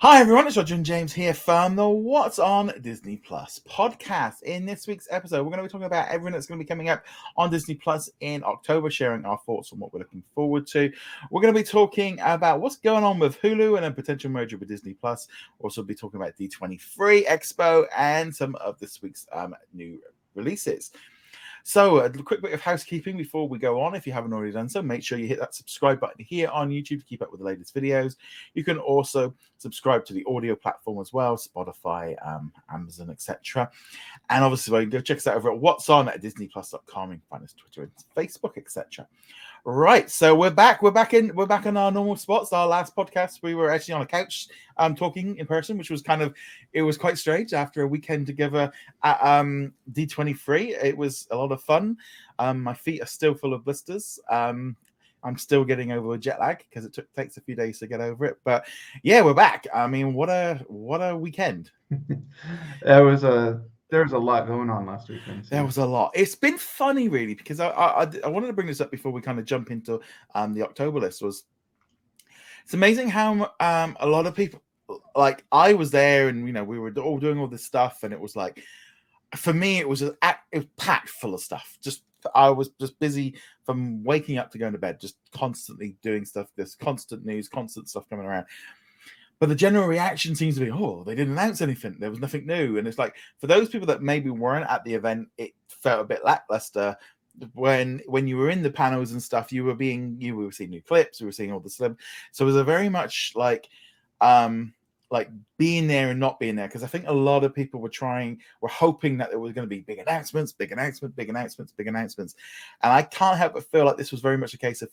Hi everyone, it's Roger and James here from the What's on Disney Plus podcast. In this week's episode, we're going to be talking about everything that's going to be coming up on Disney Plus in October, sharing our thoughts on what we're looking forward to. We're going to be talking about what's going on with Hulu and a potential merger with Disney Plus. We'll also be talking about D23 Expo and some of this week's new releases. So a quick bit of housekeeping before we go on. If you haven't already done so, make sure you hit that subscribe button here on YouTube to keep up with the latest videos. You can also subscribe to the audio platform as well, Spotify, Amazon, etc. And obviously, go check us out over at What's On at disneyplus.com. You can find us Twitter and Facebook, etc. Right, so we're back. We're back in our normal spots. Our last podcast, we were actually on a couch talking in person, which was it was quite strange after a weekend together at D23. It was a lot of fun. My feet are still full of blisters. I'm still getting over jet lag because it takes a few days to get over it. But yeah, we're back. I mean, what a weekend. There was a lot going on last weekend. So. There was a lot. It's been funny, really, because I wanted to bring this up before we kind of jump into the October list. It's amazing how a lot of people, like I was there, and we were all doing all this stuff, and it was like, for me, it was packed full of stuff. I was just busy from waking up to going to bed, just constantly doing stuff. There's constant news, constant stuff coming around. But the general reaction seems to be, oh, they didn't announce anything. There was nothing new. And it's like, for those people that maybe weren't at the event, it felt a bit lackluster. When you were in the panels and stuff, you were seeing new clips, you were seeing all the slim. So it was a very much like being there and not being there. Because I think a lot of people were hoping that there was going to be big announcements. And I can't help but feel like this was very much a case of,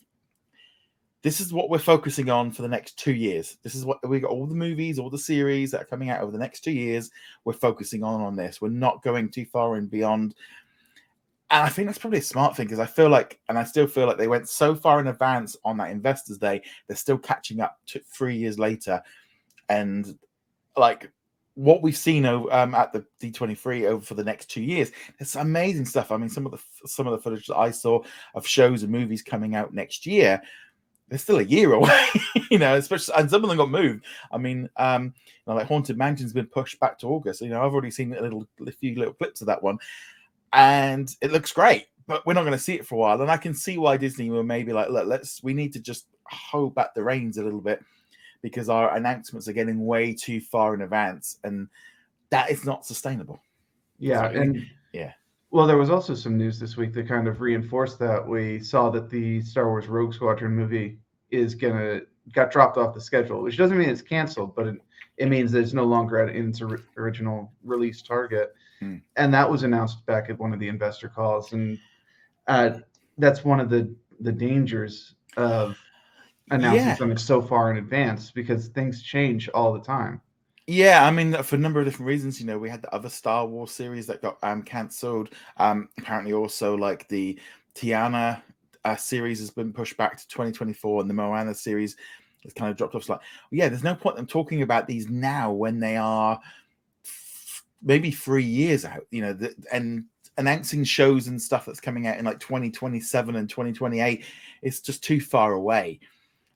this is what we're focusing on for the next 2 years. This is what we got, all the movies, all the series that are coming out over the next 2 years. We're focusing on this. We're not going too far and beyond. And I think that's probably a smart thing, because I still feel like they went so far in advance on that Investors Day. They're still catching up to 3 years later. And like what we've seen at the D23 over for the next 2 years, it's amazing stuff. I mean, some of the footage that I saw of shows and movies coming out next year, they're still a year away, especially, and some of them got moved. I mean, like Haunted Mansion's been pushed back to August. I've already seen a few little clips of that one, and it looks great, but we're not going to see it for a while. And I can see why Disney were maybe like, look, we need to just hold back the reins a little bit, because our announcements are getting way too far in advance, and that is not sustainable. Yeah, yeah. Well, there was also some news this week that kind of reinforced that. We saw that the Star Wars Rogue Squadron movie got dropped off the schedule, which doesn't mean it's canceled, but it means that it's no longer at its original release target. And that was announced back at one of the investor calls. And that's one of the dangers of announcing something so far in advance, because things change all the time. Yeah, I mean, for a number of different reasons. We had the other Star Wars series that got cancelled. Apparently, also like the Tiana series has been pushed back to 2024, and the Moana series has kind of dropped off. It's like, yeah, there's no point in talking about these now when they are maybe 3 years out. And announcing shows and stuff that's coming out in like 2027 and 2028, it's just too far away.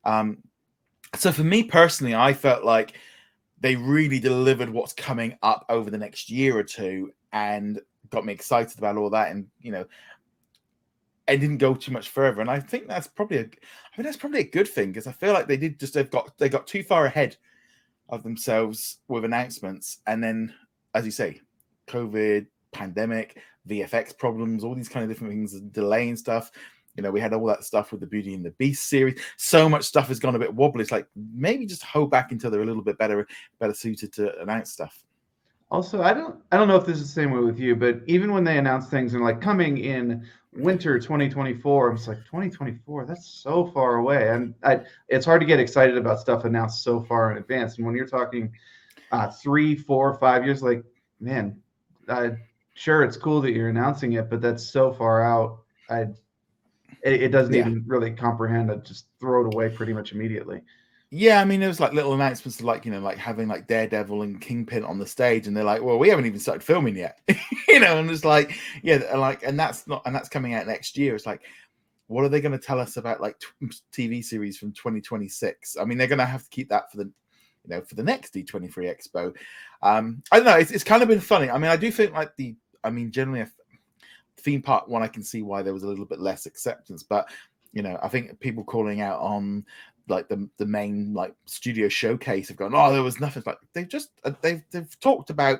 So for me personally, I felt like they really delivered what's coming up over the next year or two, and got me excited about all that. And I didn't go too much further. And I think that's probably a good thing, because I feel like they got too far ahead of themselves with announcements, and then, as you say, COVID, pandemic, VFX problems, all these kind of different things, delaying stuff. We had all that stuff with the Beauty and the Beast series. So much stuff has gone a bit wobbly. It's like, maybe just hold back until they're a little bit better suited to announce stuff. Also, I don't know if this is the same way with you, but even when they announce things and like coming in winter 2024, I'm just like, 2024, that's so far away. And it's hard to get excited about stuff announced so far in advance. And when you're talking 3, 4, 5 years, like, man, sure, it's cool that you're announcing it, but that's so far out. It doesn't even really comprehend. I just throw it away pretty much immediately. Yeah, I mean, there was like little announcements like, like having like Daredevil and Kingpin on the stage, and they're like, well, we haven't even started filming yet, and it's like, and that's coming out next year. It's like, what are they going to tell us about like TV series from 2026? I mean, they're going to have to keep that for the for the next D23 Expo. I don't know. It's kind of been funny. I mean, I do think like generally a theme park one, I can see why there was a little bit less acceptance, but I think people calling out on like the main like studio showcase have gone, oh, there was nothing. Like they've talked about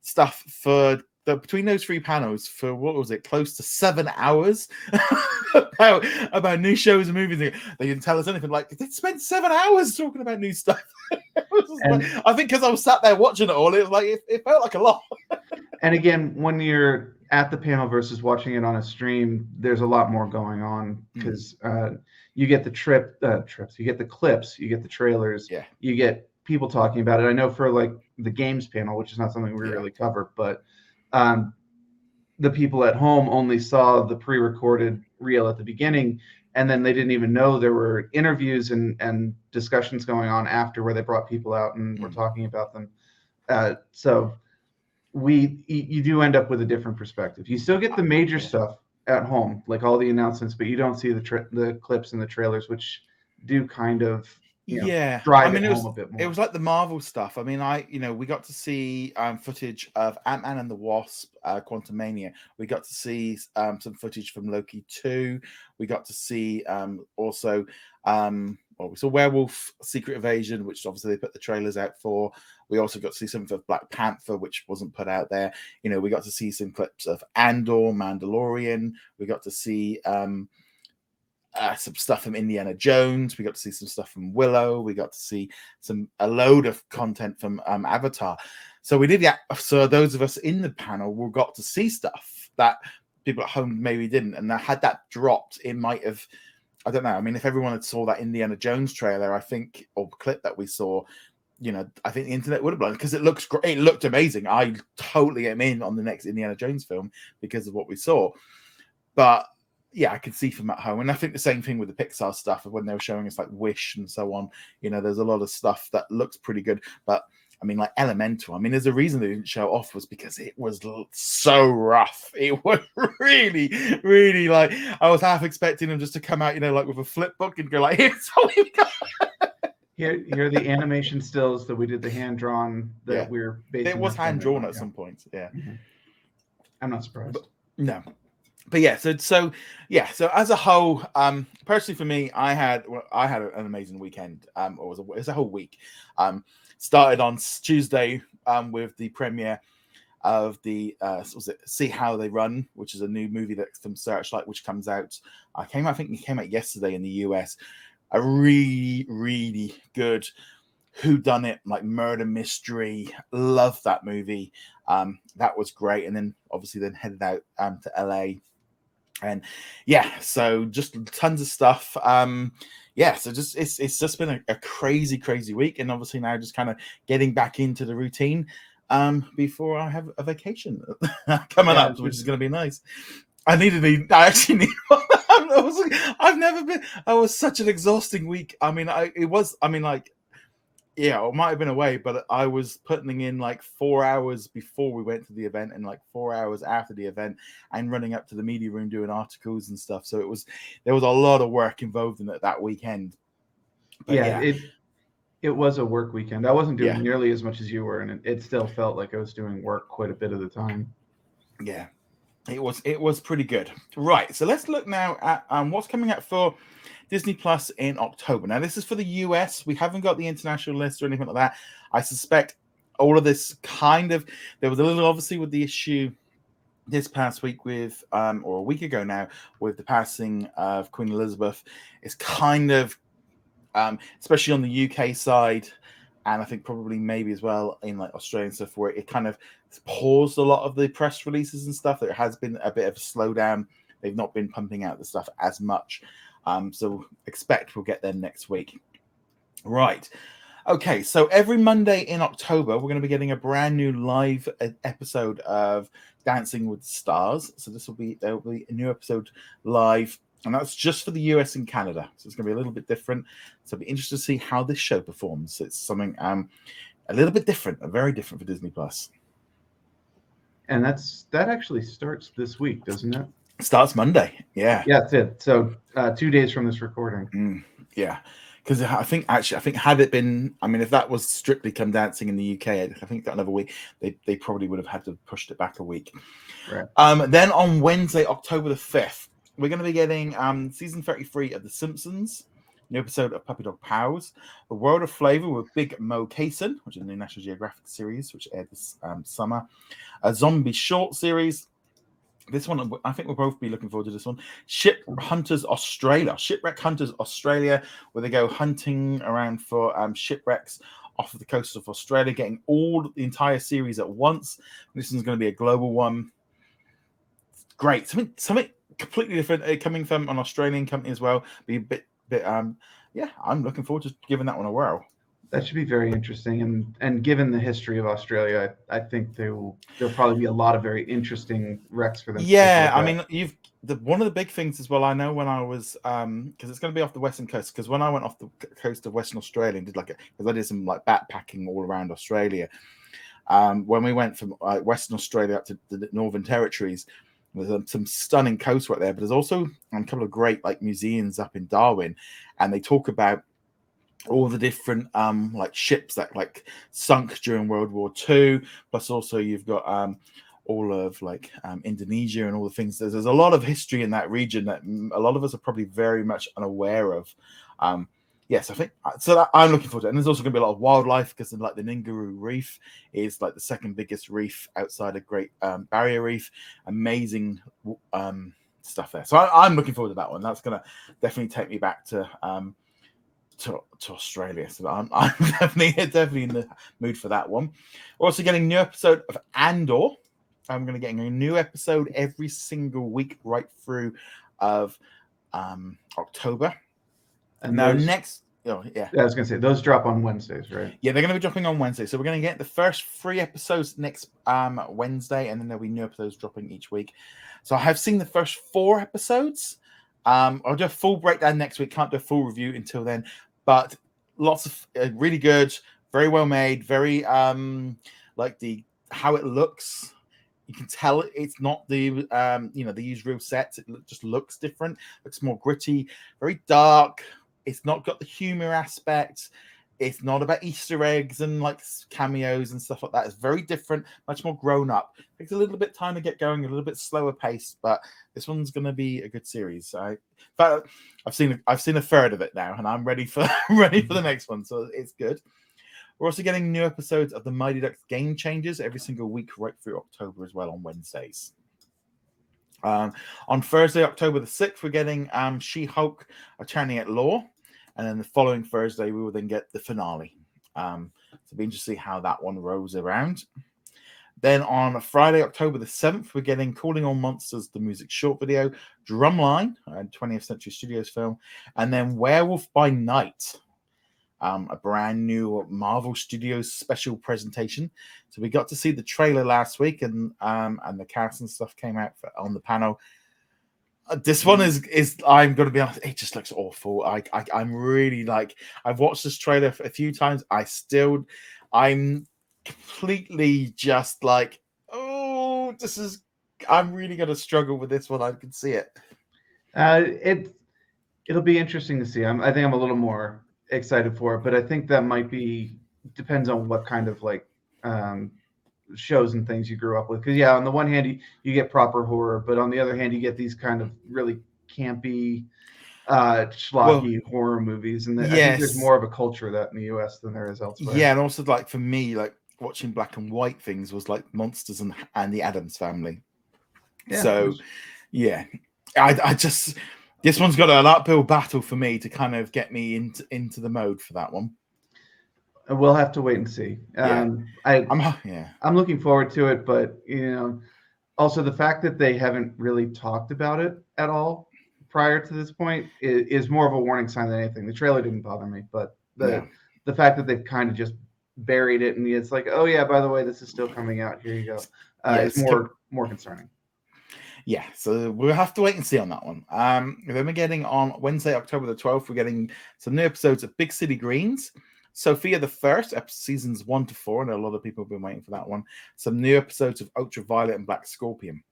stuff for between those 3 panels for what was it, close to 7 hours about new shows and movies. They didn't tell us anything. Like they spent 7 hours talking about new stuff. I think because I was sat there watching it all, it was like it felt like a lot. And again, when you're at the panel versus watching it on a stream, there's a lot more going on because you get the trips, you get the clips, you get the trailers, you get people talking about it. I know for like the games panel, which is not something we really cover, but the people at home only saw the pre-recorded reel at the beginning, and then they didn't even know there were interviews and discussions going on after where they brought people out and were talking about them. So you do end up with a different perspective. You still get the major stuff at home, like all the announcements, but you don't see the clips and the trailers, which do kind of drive it home a bit more. It was like the Marvel stuff. I mean, we got to see footage of Ant-Man and the Wasp, Quantumania. We got to see some footage from Loki 2. We got to see also we saw Werewolf Secret Invasion, which obviously they put the trailers out for. We also got to see something for Black Panther, which wasn't put out there. We got to see some clips of Andor, Mandalorian. We got to see some stuff from Indiana Jones. We got to see some stuff from Willow. We got to see a load of content from Avatar. So we did so those of us in the panel got to see stuff that people at home maybe didn't. And had that dropped, it might have, I don't know. I mean, if everyone had saw that Indiana Jones trailer, I think, or clip that we saw, I think the internet would have blown because it looks great. It looked amazing. I totally am in on the next Indiana Jones film because of what we saw. But yeah, I can see from at home. And I think the same thing with the Pixar stuff when they were showing us like Wish and so on. There's a lot of stuff that looks pretty good. But I mean, like Elemental, I mean, there's a reason they didn't show off was because it was so rough. It was really, really like, I was half expecting them just to come out, like with a flip book and go like, here's what we've got. Here are the animation stills that we did the hand-drawn that we're basing. It was hand-drawn at some points, Mm-hmm. I'm not surprised. No. But yeah, so as a whole, personally for me, I had an amazing weekend. It was a whole week. Started on Tuesday with the premiere of the See How They Run, which is a new movie that's from Searchlight, which comes out. I think it came out yesterday in the US. A really, really good whodunit, like murder mystery. Love that movie. That was great. And then obviously headed out to LA. And so just tons of stuff. So it's just been a crazy, crazy week. And obviously now just kind of getting back into the routine before I have a vacation coming up, which is going to be nice. I actually need one. I was such an exhausting week. I mean, it might have been away, but I was putting in like 4 hours before we went to the event and like 4 hours after the event and running up to the media room doing articles and stuff. So there was a lot of work involved in it that weekend. But it was a work weekend. I wasn't doing nearly as much as you were, and it still felt like I was doing work quite a bit of the time. Yeah, it was pretty good. Right, so let's look now at what's coming out for Disney Plus in October. Now, this is for the US. We haven't got the international list or anything like that. I suspect all of this there was a little, obviously, with the issue this past week with, or a week ago now, with the passing of Queen Elizabeth. It's kind of, especially on the UK side, and I think probably maybe as well in like Australian stuff, where it kind of paused a lot of the press releases and stuff. There has been a bit of a slowdown. They've not been pumping out the stuff as much. So expect we'll get them next week. Right. Okay, so every Monday in October, we're going to be getting a brand new live episode of Dancing with the Stars. So there will be a new episode live, and that's just for the US and Canada. So it's going to be a little bit different. So I'll be interested to see how this show performs. It's something a little bit different, very different for Disney Plus. And that actually starts this week, doesn't it? Starts Monday. Yeah. Yeah, that's it. So 2 days from this recording. Yeah. Because I think had it been, I mean, if that was strictly Come Dancing in the UK, I think that another week they probably would have had to push it back a week. Right. Then on Wednesday, October the 5th, we're going to be getting season 33 of The Simpsons, new episode of Puppy Dog Pals, The World of Flavor with Big Mo Kaysen, which is a new National Geographic series which aired this summer, a zombie short series. This one, I think we'll both be looking forward to this one. Shipwreck Hunters Australia, where they go hunting around for shipwrecks off of the coast of Australia, getting the entire series at once. This one's going to be a global one. Great, something completely different, coming from an Australian company as well. Be a bit. Yeah, I'm looking forward to giving that one a whirl. That should be very interesting, and given the history of Australia, I think there'll probably be a lot of very interesting wrecks for them. Yeah, I mean, one of the big things as well. I know when I was because it's going to be off the western coast. Because when I went off the coast of Western Australia and did because I did some backpacking all around Australia. When we went from Western Australia up to the Northern Territories, there's some stunning coastwork there. But there's also a couple of great museums up in Darwin, and they talk about all the different ships that sunk during World War II. Plus, also you've got all of Indonesia and all the things. There's a lot of history in that region that a lot of us are probably very much unaware of. Yes, I think so. That I'm looking forward to it. And there's also going to be a lot of wildlife because the Ningaroo Reef is the second biggest reef outside of Great Barrier Reef. Amazing stuff there. So I'm looking forward to that one. That's going to definitely take me back to Australia, so I'm definitely in the mood for that one. We're also getting a new episode of Andor. I'm going to get a new episode every single week right through of October. And now I was going to say those drop on Wednesdays, right? Yeah, they're going to be dropping on Wednesday. So we're going to get the first 3 episodes next Wednesday, and then there'll be new episodes dropping each week. So I have seen the first 4 episodes. I'll do a full breakdown next week. Can't do a full review until then, but lots of really good, very well made, very how it looks. You can tell it's not they use real sets. It just looks different. Looks more gritty, very dark. It's not got the humor aspect. It's not about Easter eggs and cameos and stuff like that. It's very different, much more grown up. Takes a little bit time to get going, a little bit slower paced, but this one's going to be a good series. But I've seen a third of it now, and I'm ready for the next one. So it's good. We're also getting new episodes of the Mighty Ducks Game Changers every single week right through October as well on Wednesdays. On Thursday, October the 6th, we're getting SheHulk Attorney at Law. And then the following Thursday, we will then get the finale. So it'll be interesting to see how that one rolls around. Then on Friday, October the 7th, we're getting Calling All Monsters, the music short video, Drumline, a 20th Century Studios film, and then Werewolf by Night, a brand new Marvel Studios special presentation. So we got to see the trailer last week, and the cast and stuff came out on the panel. This one is I'm going to be honest, it just looks awful. I'm really I've watched this trailer a few times. I'm completely just I'm really going to struggle with this one. I can see it. It'll be interesting to see. I think I'm a little more excited for it, but I think that depends on what kind of shows and things you grew up with, because on the one hand you get proper horror, but on the other hand you get these kind of really campy schlocky horror movies, and I think there's more of a culture of that in the US than there is elsewhere. And also for me, watching black and white things was Monsters and the Addams Family. I just this one's got an uphill battle for me to kind of get me into the mode for that one. We'll have to wait and see. I'm looking forward to it, but also the fact that they haven't really talked about it at all prior to this point is more of a warning sign than anything. The trailer didn't bother me, but the fact that they've kind of just buried it and it's oh yeah, by the way, this is still coming out. Here you go. It's more concerning. Yeah, so we'll have to wait and see on that one. Then we're getting on Wednesday, October the 12th, we're getting some new episodes of Big City Greens. Sophia the First, seasons 1 to 4, and a lot of people have been waiting for that one. Some new episodes of Ultraviolet and Black Scorpion.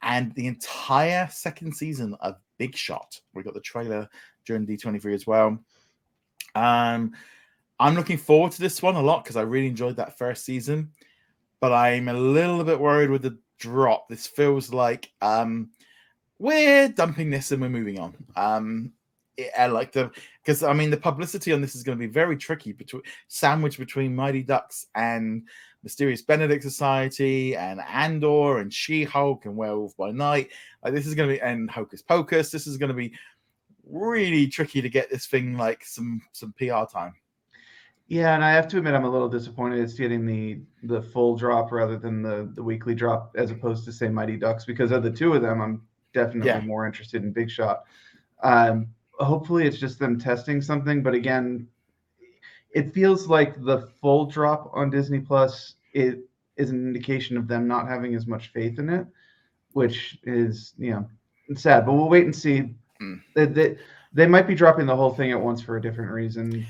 And the entire second season of Big Shot. We got the trailer during D23 as well. I'm looking forward to this one a lot because I really enjoyed that first season, but I'm a little bit worried with the drop. This feels like we're dumping this and we're moving on. Because I mean the publicity on this is going to be very tricky, sandwiched between Mighty Ducks and Mysterious Benedict Society and Andor and She-Hulk and Werewolf by Night. Like this is going to be, and Hocus Pocus. This is going to be really tricky to get this thing like some PR time. Yeah, and I have to admit I'm a little disappointed it's getting the full drop rather than the weekly drop, as opposed to say Mighty Ducks, because of the two of them, I'm definitely more interested in Big Shot. Hopefully it's just them testing something, but again, it feels like the full drop on Disney Plus it is an indication of them not having as much faith in it, which is it's sad. But we'll wait and see. They might be dropping the whole thing at once for a different reason.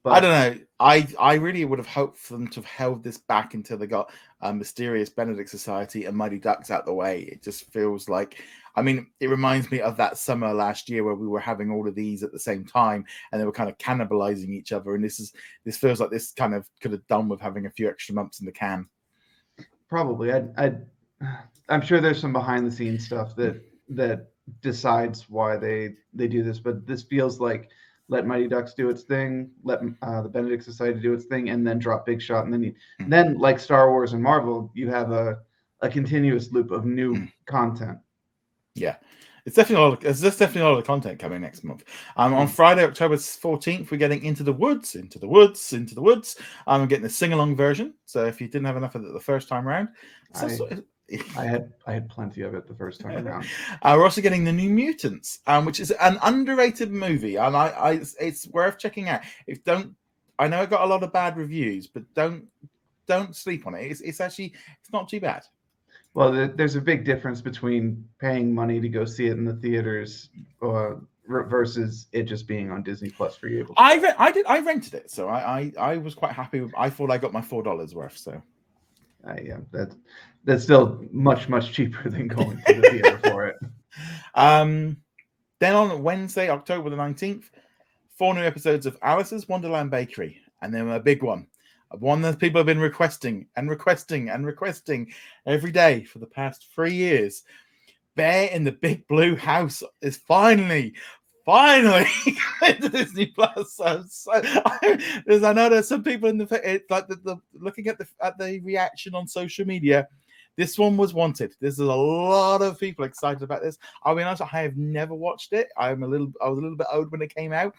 But I don't know. I really would have hoped for them to have held this back until they got Mysterious Benedict Society and Mighty Ducks out the way. It just feels like, I mean, it reminds me of that summer last year where we were having all of these at the same time and they were kind of cannibalizing each other. And this feels like this kind of could have done with having a few extra months in the can. Probably. I'm sure there's some behind the scenes stuff that decides why they do this, but this feels like let Mighty Ducks do its thing, let the Benedict Society do its thing, and then drop Big Shot, and then like Star Wars and Marvel, you have a continuous loop of new content. Yeah, there's definitely a lot of content coming next month. On Friday, October 14th, we're getting Into the Woods. I'm getting the sing-along version. So if you didn't have enough of it the first time around, I had plenty of it the first time around. We're also getting The New Mutants, which is an underrated movie, and it's worth checking out. I know it got a lot of bad reviews, but don't sleep on it. It's not too bad. Well, there's a big difference between paying money to go see it in the theaters versus it just being on Disney Plus for you. I rented it, so I was quite happy. I thought I got my $4 worth. So, that's still much cheaper than going to the theater for it. Then on Wednesday, October the 19th, 4 new episodes of Alice's Wonderland Bakery, and then a big one that people have been requesting every day for the past 3 years. Bear in the Big Blue House is finally into Disney Plus. I know there's some people in the looking at the reaction on social media. This one was wanted. There's a lot of people excited about this. I'll be honest, I have never watched it. I was a little bit old when it came out.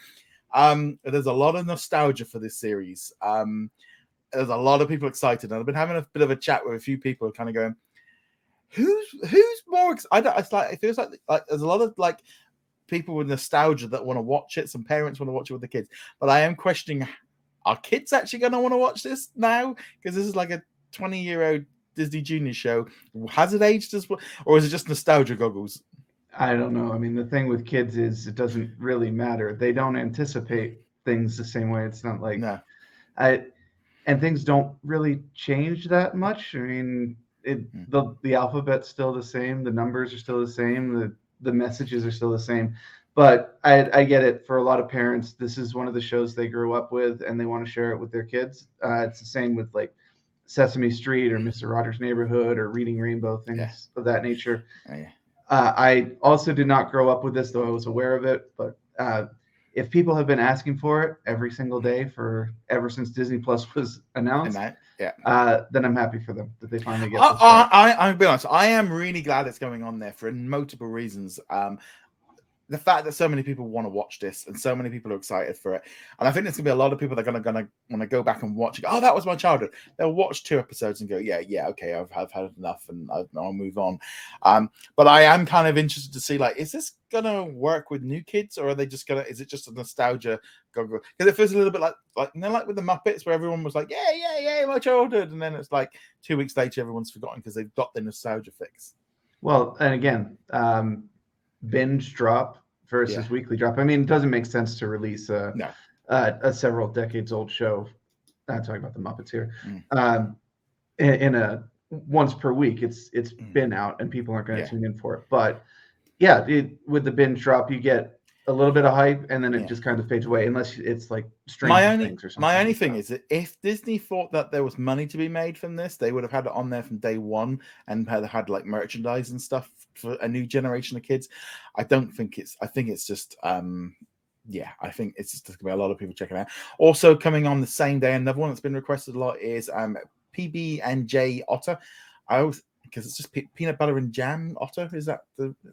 There's a lot of nostalgia for this series. There's a lot of people excited, and I've been having a bit of a chat with a few people, kind of going, "Who's more excited?" It feels like there's a lot of people with nostalgia that want to watch it. Some parents want to watch it with the kids, but I am questioning: are kids actually going to want to watch this now? Because this is like a 20-year-old Disney Junior show. Has it aged as well, or is it just nostalgia goggles? I don't know. I mean, the thing with kids is it doesn't really matter. They don't anticipate things the same way. It's not like and things don't really change that much. I mean, the alphabet's still the same, the numbers are still the same, the messages are still the same. But I get it. For a lot of parents, this is one of the shows they grew up with, and they want to share it with their kids. It's the same with like Sesame Street or Mr. Rogers' Neighborhood or Reading Rainbow, things of that nature. I also did not grow up with this, though I was aware of it. But if people have been asking for it every single day ever since Disney Plus was announced, then I'm happy for them that they finally get this. I'll be honest, I am really glad it's going on there for multiple reasons. The fact that so many people want to watch this and so many people are excited for it. And I think there's going to be a lot of people that are going to want to go back and watch it. Oh, that was my childhood. They'll watch 2 episodes and go, yeah, okay, I've had enough and I'll move on. But I am kind of interested to see, is this going to work with new kids, or are they just is it just a nostalgia goggle? Because it feels a little bit like with the Muppets, where everyone was like, yeah, my childhood. And then it's like 2 weeks later, everyone's forgotten because they've got the nostalgia fix. Well, and again, binge drop versus weekly drop. I mean, it doesn't make sense to release a several decades old show. I'm talking about the Muppets here. In a once per week. It's been out and people aren't going to tune in for it. But with the binge drop, you get a little bit of hype, and then it just kind of fades away, unless it's like Stranger Things or something. My only thing is that if Disney thought that there was money to be made from this, they would have had it on there from day one and had like merchandise and stuff for a new generation of kids. I think it's just I think it's just going to be a lot of people checking it out. Also coming on the same day, another one that's been requested a lot is PB&J Otter. Because it's just peanut butter and jam otter. Is that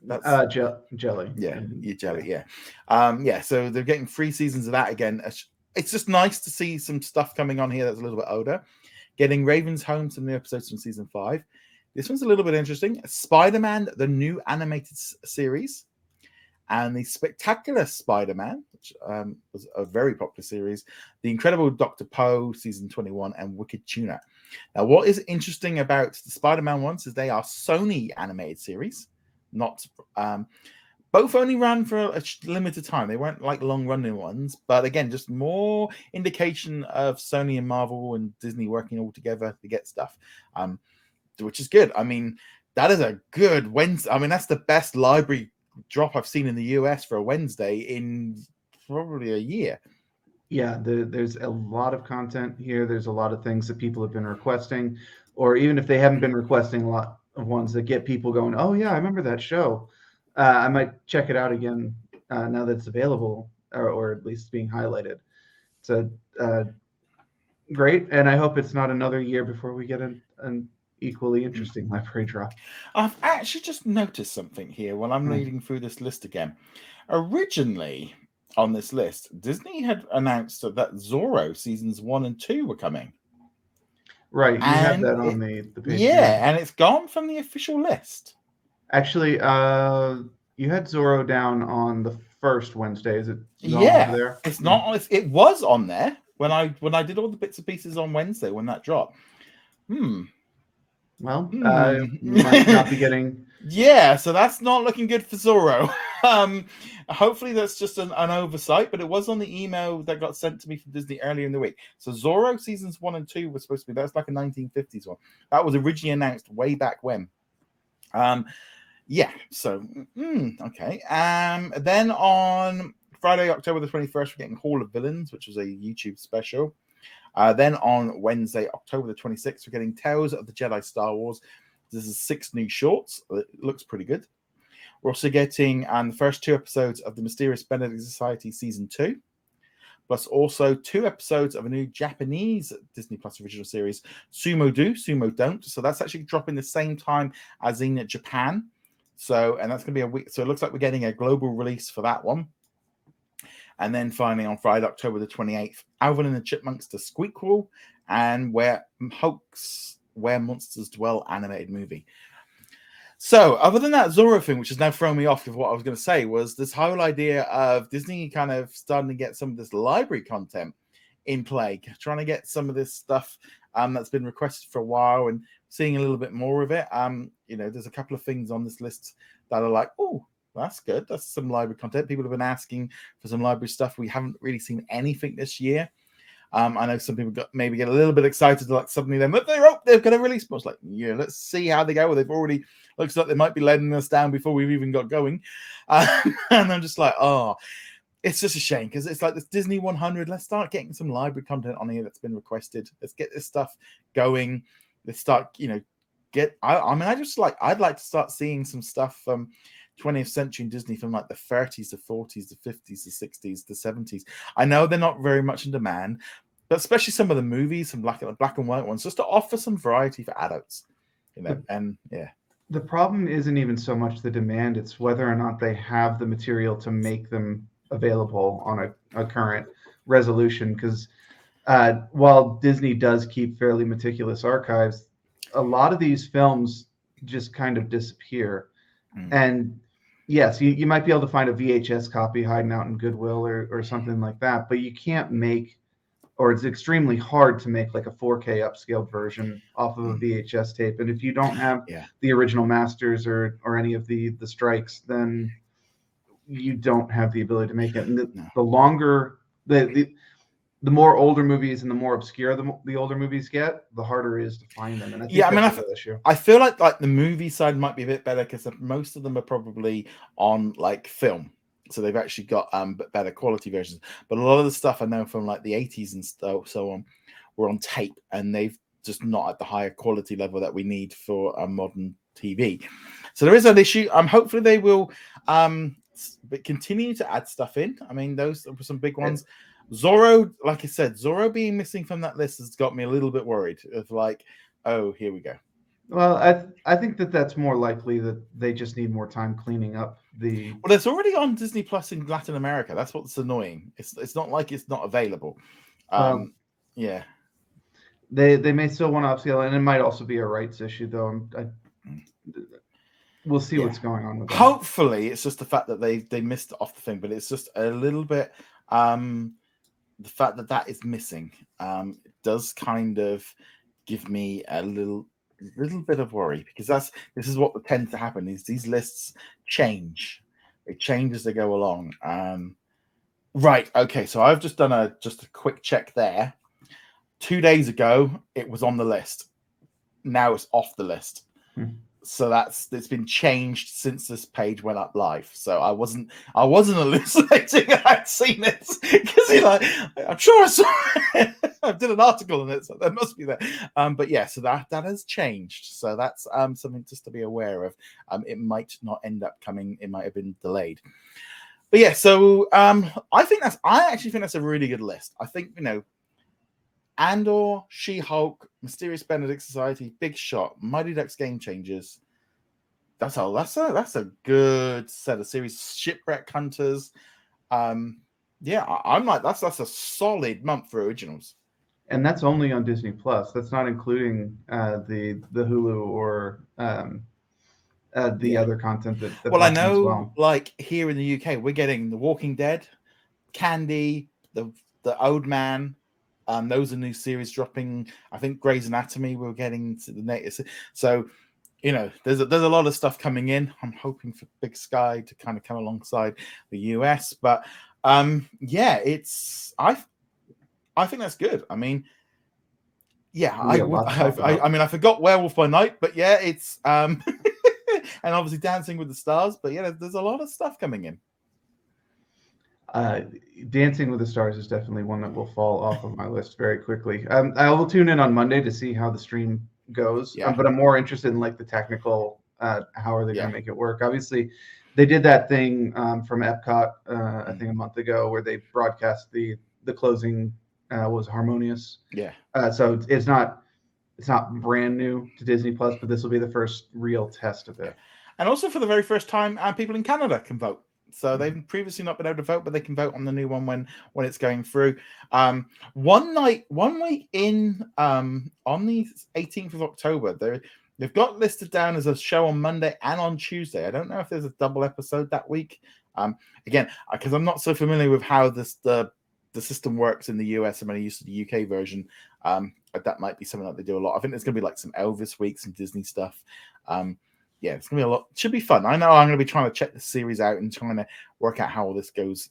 that's jelly? Yeah, jelly. Yeah. So they're getting 3 seasons of that again. It's just nice to see some stuff coming on here that's a little bit older. Getting Raven's Home, some new episodes from season 5. This one's a little bit interesting. Spider-Man, the new animated series, and the Spectacular Spider-Man, which was a very popular series. The Incredible Dr. Poe, season 21, and Wicked Tuna. Now, what is interesting about the Spider-Man ones is they are Sony animated series, not both only ran for a limited time. They weren't like long-running ones, but again, just more indication of Sony and Marvel and Disney working all together to get stuff, which is good. I mean, that is a good Wednesday. I mean, that's the best library drop I've seen in the US for a Wednesday in probably a year. Yeah, there's a lot of content here. There's a lot of things that people have been requesting, or even if they haven't been requesting, a lot of ones that get people going, oh yeah, I remember that show. I might check it out again now that it's available, or at least being highlighted. So great, and I hope it's not another year before we get an equally interesting library drop. I've actually just noticed something here when I'm reading through this list again. Originally, on this list, Disney had announced that Zorro seasons 1 and 2 were coming. Right, you have that on the page. Yeah, and it's gone from the official list. Actually, you had Zorro down on the first Wednesday. Is it not over there? It's not. It was on there when I did all the bits and pieces on Wednesday when that dropped. Well, might not be getting. Yeah, so that's not looking good for Zorro. Hopefully that's just an oversight, but it was on the email that got sent to me from Disney earlier in the week. So Zorro seasons 1 and 2 was supposed to be, that's like a 1950s one. That was originally announced way back when. So okay. Then on Friday, October the 21st, we're getting Hall of Villains, which was a YouTube special. Then on Wednesday, October the 26th, we're getting Tales of the Jedi Star Wars. This is 6 new shorts. It looks pretty good. We're also getting the first 2 episodes of the Mysterious Benedict Society Season 2, plus also 2 episodes of a new Japanese Disney Plus original series, Sumo Do, Sumo Don't. So that's actually dropping the same time as in Japan. So, and that's going to be a week. So it looks like we're getting a global release for that one. And then finally on Friday, October the 28th, Alvin and the Chipmunks, the Squeakquel, and Where Monsters Dwell animated movie. So other than that Zorro thing, which has now thrown me off of what I was going to say, was this whole idea of Disney kind of starting to get some of this library content in play, trying to get some of this stuff that's been requested for a while and seeing a little bit more of it. There's a couple of things on this list that are like, oh, that's good. That's some library content. People have been asking for some library stuff. We haven't really seen anything this year. I know some people maybe get a little bit excited, like suddenly they're going to release. But it's like, yeah, let's see how they go. Well, they've already looks like they might be letting us down before we've even got going. And I'm just like, oh, it's just a shame because it's like this Disney 100. Let's start getting some library content on here that's been requested. Let's get this stuff going. Let's start, I'd like to start seeing some stuff from 20th century Disney from like the 30s, the 40s, the 50s, the 60s, the 70s. I know they're not very much in demand, but especially some of the movies, some black and white ones, just to offer some variety for adults, and yeah. The problem isn't even so much the demand, it's whether or not they have the material to make them available on a current resolution. Because while Disney does keep fairly meticulous archives, a lot of these films just kind of disappear. And yes, you might be able to find a VHS copy hiding out in Goodwill or something like that, but you can't make, or it's extremely hard to make like a 4K upscaled version off of a VHS tape. And if you don't have the original masters or any of the strikes, then you don't have the ability to make it. And the longer the more older movies and the more obscure the older movies get, the harder it is to find them. And I think I feel like the movie side might be a bit better because most of them are probably on like film. So they've actually got better quality versions. But a lot of the stuff I know from like the 80s and so on were on tape, and they've just not at the higher quality level that we need for a modern TV. So there is an issue. Hopefully they will continue to add stuff in. I mean, those were some big ones. Zorro, like I said, Zorro being missing from that list has got me a little bit worried of like, oh, here we go. Well, I think that's more likely that they just need more time cleaning up the. Well, it's already on Disney Plus in Latin America. That's what's annoying. It's not like it's not available. Yeah. They may still want to upscale, and it might also be a rights issue, though. We'll see what's going on with that. Hopefully, it's just the fact that they missed off the thing, but it's just a little bit. The fact that is missing does kind of give me a little bit of worry, because this is what tends to happen. Is these lists change? They change as they go along. Right. Okay. So I've just done just a quick check there. 2 days ago, it was on the list. Now it's off the list. So it's been changed since this page went up live. So I wasn't hallucinating. I'd seen it because I'm sure I saw it. I did an article on it, so that must be there. But yeah, so that has changed. So that's something just to be aware of. It might not end up coming. It might have been delayed. But yeah, so I actually think that's a really good list. I think Andor, She-Hulk, Mysterious Benedict Society, Big Shot, Mighty Ducks Game Changers. That's a good set of series. Shipwreck Hunters. I'm like, that's a solid month for originals. And that's only on Disney Plus. That's not including the Hulu or the other content that. Well, I know, like here in the UK, we're getting The Walking Dead, Candy, the Old Man. Those are new series dropping. I think Grey's Anatomy we're getting to the next. So, there's a lot of stuff coming in. I'm hoping for Big Sky to kind of come alongside the US. But I think that's good. I mean, I forgot Werewolf by Night, but yeah, it's and obviously Dancing with the Stars. But yeah, there's a lot of stuff coming in. Dancing with the Stars is definitely one that will fall off of my list very quickly. I will tune in on Monday to see how the stream goes, but I'm more interested in like the technical, how are they going to make it work? Obviously, they did that thing from Epcot, I think a month ago, where they broadcast the closing was Harmonious. Yeah. So it's not brand new to Disney Plus, but this will be the first real test of it. And also for the very first time, people in Canada can vote. So they've previously not been able to vote, but they can vote on the new one when it's going through. 1 week in, on the 18th of October, they've got listed down as a show on Monday and on Tuesday. I don't know if there's a double episode that week. Again, because I'm not so familiar with how the system works in the US. I'm only used to the UK version. That might be something that they do a lot. I think there's going to be like some Elvis weeks and Disney stuff. Yeah, it's going to be a lot. It should be fun. I know I'm going to be trying to check the series out and trying to work out how all this goes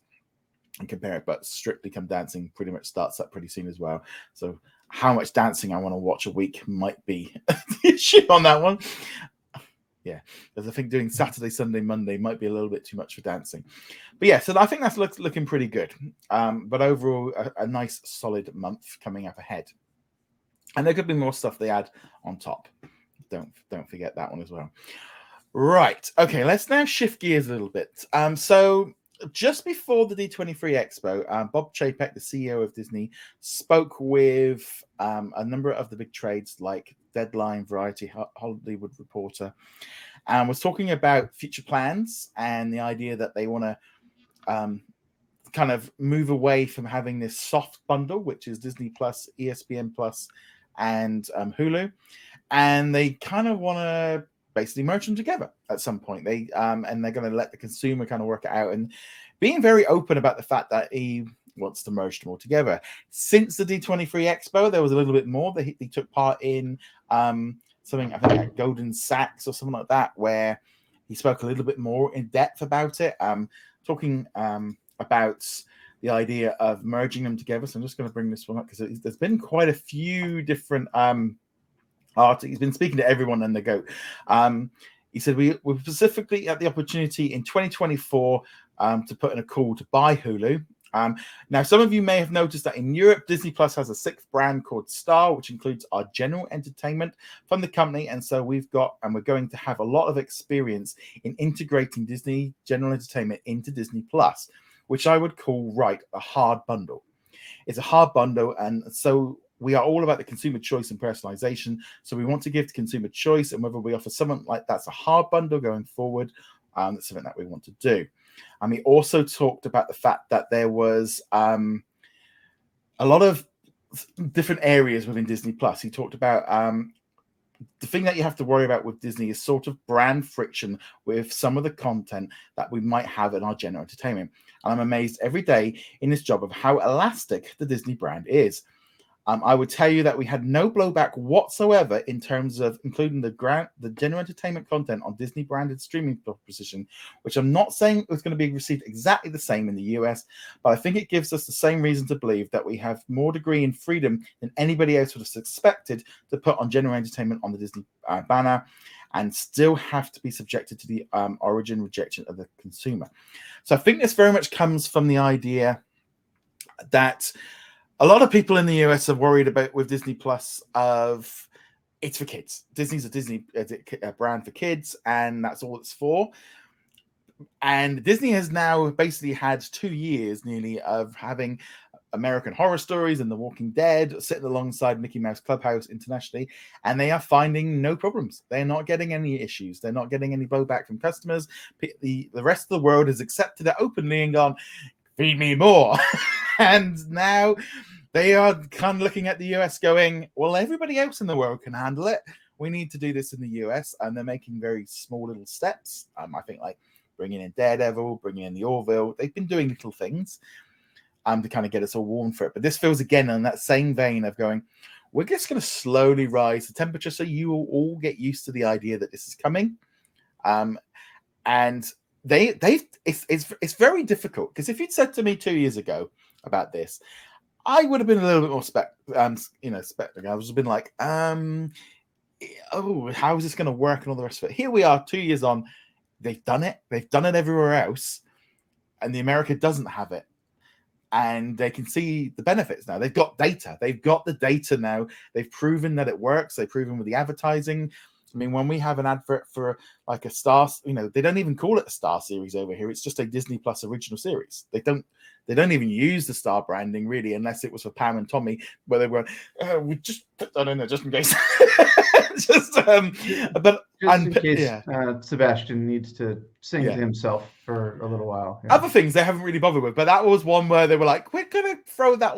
and compare it. But Strictly Come Dancing pretty much starts up pretty soon as well. So how much dancing I want to watch a week might be the issue on that one. Yeah, because I think doing Saturday, Sunday, Monday might be a little bit too much for dancing. But yeah, so I think that's looking pretty good. But overall, a nice solid month coming up ahead. And there could be more stuff they add on top. Don't forget that one as well. Right. Okay, let's now shift gears a little bit. So just before the D23 Expo, Bob Chapek, the CEO of Disney, spoke with a number of the big trades like Deadline, Variety, Hollywood Reporter, and was talking about future plans and the idea that they want to kind of move away from having this soft bundle, which is Disney Plus, ESPN Plus, and Hulu. And they kind of want to basically merge them together at some point. And they're going to let the consumer kind of work it out, and being very open about the fact that he wants to merge them all together. Since the D23 Expo, there was a little bit more. They took part in something, I think, at Golden Sachs or something like that, where he spoke a little bit more in depth about it, talking about the idea of merging them together. So I'm just going to bring this one up because there's been quite a few different he's been speaking to everyone in the GOAT. He said we specifically had the opportunity in 2024 to put in a call to buy Hulu. Now, some of you may have noticed that in Europe, Disney Plus has a sixth brand called Star, which includes our general entertainment from the company. And so we're going to have a lot of experience in integrating Disney general entertainment into Disney Plus, which I would call a hard bundle. It's a hard bundle. And so we are all about the consumer choice and personalization. So we want to give the consumer choice, and whether we offer something like that's a hard bundle going forward, that's something that we want to do. And we also talked about the fact that there was a lot of different areas within Disney Plus. He talked about the thing that you have to worry about with Disney is sort of brand friction with some of the content that we might have in our general entertainment. And I'm amazed every day in this job of how elastic the Disney brand is. I would tell you that we had no blowback whatsoever in terms of including the general entertainment content on Disney branded streaming proposition, which I'm not saying is going to be received exactly the same in the US, but I think it gives us the same reason to believe that we have more degree in freedom than anybody else would have expected to put on general entertainment on the Disney banner, and still have to be subjected to the origin rejection of the consumer. So I think this very much comes from the idea that a lot of people in the US are worried about with Disney Plus of it's for kids. Disney's a brand for kids, and that's all it's for. And Disney has now basically had 2 years nearly of having American Horror Stories and The Walking Dead sitting alongside Mickey Mouse Clubhouse internationally, and they are finding no problems. They're not getting any issues. They're not getting any blowback from customers. The rest of the world has accepted it openly and gone, feed me more. And now they are kind of looking at the US going, well, everybody else in the world can handle it. We need to do this in the US. And they're making very small little steps. I think like bringing in Daredevil, bringing in the Orville. They've been doing little things to kind of get us all warm for it. But this feels again in that same vein of going, we're just going to slowly rise the temperature so you will all get used to the idea that this is coming. And it's very difficult, because if you'd said to me 2 years ago about this, I would have been a little bit more skeptical. I would have been like, how is this going to work and all the rest of it? Here we are 2 years on. They've done it. They've done it everywhere else. And the America doesn't have it. And they can see the benefits now. They've got data. They've got the data now. They've proven that it works. They've proven with the advertising. I mean, when we have an advert for like a Star, they don't even call it a Star series over here. It's just a Disney Plus original series. They don't even use the Star branding really, unless it was for Pam and Tommy, where they were, we just put that in there just in case. But in case Sebastian needs to sing to himself for a little while. Yeah. Other things they haven't really bothered with, but that was one where they were like, we're going to throw that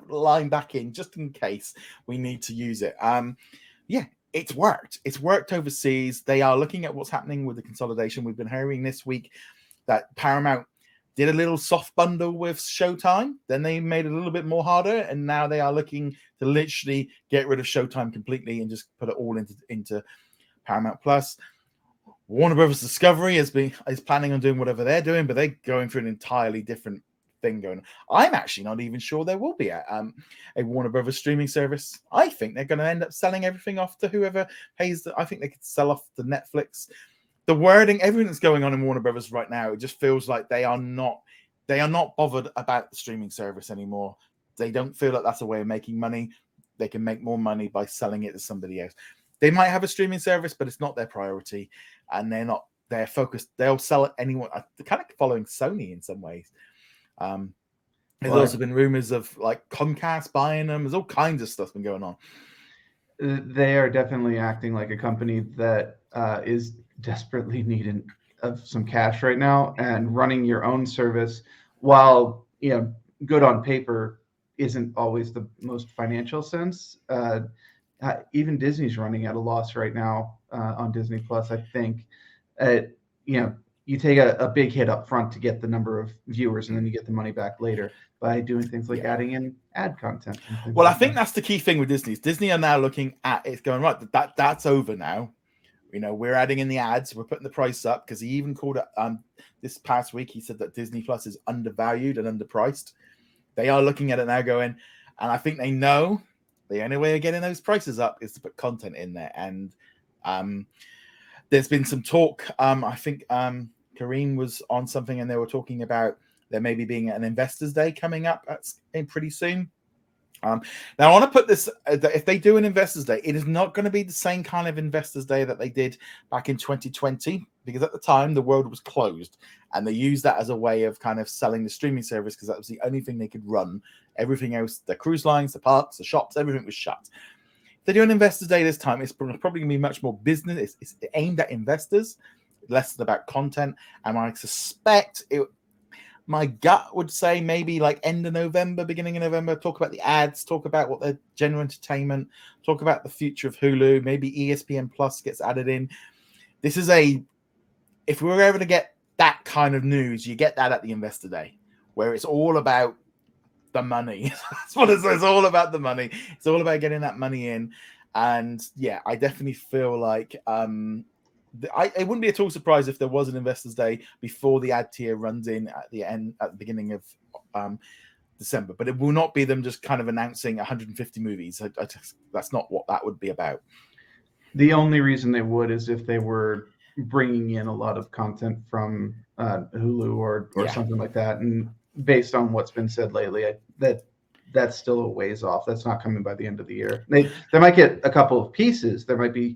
line back in just in case we need to use it. It's worked. It's worked overseas. They are looking at what's happening with the consolidation. We've been hearing this week that Paramount did a little soft bundle with Showtime. Then they made it a little bit more harder. And now they are looking to literally get rid of Showtime completely and just put it all into Paramount Plus. Warner Brothers Discovery is planning on doing whatever they're doing, but they're going through an entirely different thing going on. I'm actually not even sure there will be a Warner Brothers streaming service. I think they're going to end up selling everything off to whoever pays. I think they could sell off the Netflix. The wording, everything that's going on in Warner Brothers right now, it just feels like they are not bothered about the streaming service anymore. They don't feel like that's a way of making money. They can make more money by selling it to somebody else. They might have a streaming service, but it's not their priority, and they're focused. They'll sell it anyone. They're kind of following Sony in some ways. There's also been rumors of like Comcast buying them. There's all kinds of stuff been going on. They are definitely acting like a company that is desperately needing of some cash right now, and running your own service, while good on paper, isn't always the most financial sense. Even Disney's running at a loss right now on Disney Plus. I think, you take a big hit up front to get the number of viewers, and then you get the money back later by doing things like adding in ad content. Well, I think that's the key thing with Disney. Disney are now looking at it going, right, that's over now. We're adding in the ads. We're putting the price up, because he even called it this past week. He said that Disney Plus is undervalued and underpriced. They are looking at it now going, and I think they know the only way of getting those prices up is to put content in there. And there's been some talk. I think Kareem was on something, and they were talking about there maybe being an Investors Day coming up pretty soon. Now, I want to put this, that if they do an Investors Day, it is not going to be the same kind of Investors Day that they did back in 2020, because at the time the world was closed, and they used that as a way of kind of selling the streaming service, because that was the only thing they could run. Everything else, the cruise lines, the parks, the shops, everything was shut. If they do an Investors Day this time, it's probably going to be much more business. It's aimed at investors, less about content, and I suspect my gut would say maybe like end of November, beginning of November, talk about the ads, talk about what their general entertainment, talk about the future of Hulu, maybe ESPN Plus gets added in. This is if we were ever to get that kind of news, you get that at the Investor Day, where it's all about the money. That's what it's all about, the money. It's all about getting that money in. And yeah, I definitely feel like it wouldn't be at all surprised if there was an Investors Day before the ad tier runs in at the beginning of December. But it will not be them just kind of announcing 150 movies. That's not what that would be about. The only reason they would is if they were bringing in a lot of content from Hulu or something like that. And based on what's been said lately, that's still a ways off. That's not coming by the end of the year. They might get a couple of pieces. There might be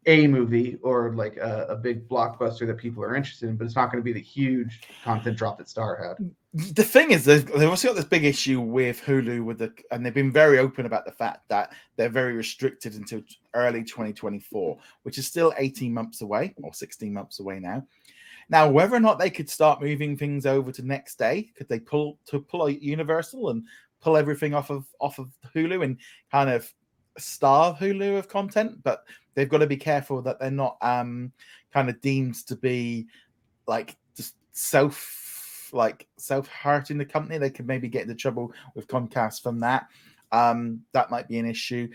a movie or like a big blockbuster that people are interested in, but it's not going to be the huge content drop that Star had. The thing is, they've also got this big issue with Hulu and they've been very open about the fact that they're very restricted until early 2024, which is still 18 months away or 16 months away now. Now, whether or not they could start moving things over to next day, could they pull Universal and pull everything off of Hulu and kind of starve Hulu of content? But they've got to be careful that they're not kind of deemed to be like just self-hurting the company. They could maybe get into trouble with Comcast from that. That might be an issue.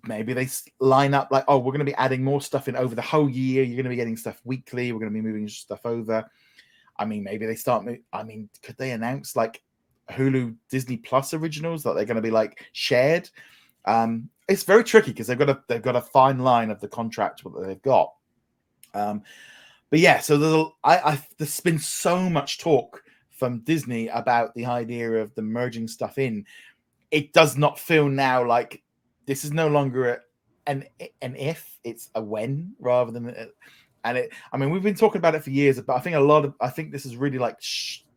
Maybe they line up like, oh, we're going to be adding more stuff in over the whole year. You're going to be getting stuff weekly. We're going to be moving stuff over. I mean, maybe they start. Could they announce like Hulu Disney Plus originals that they're going to be like shared? It's very tricky because they've got a fine line of the contract that they've got. But yeah, so there's been so much talk from Disney about the idea of the merging stuff in. It does not feel now like this is no longer an if, it's a when rather than we've been talking about it for years, but I think this is really like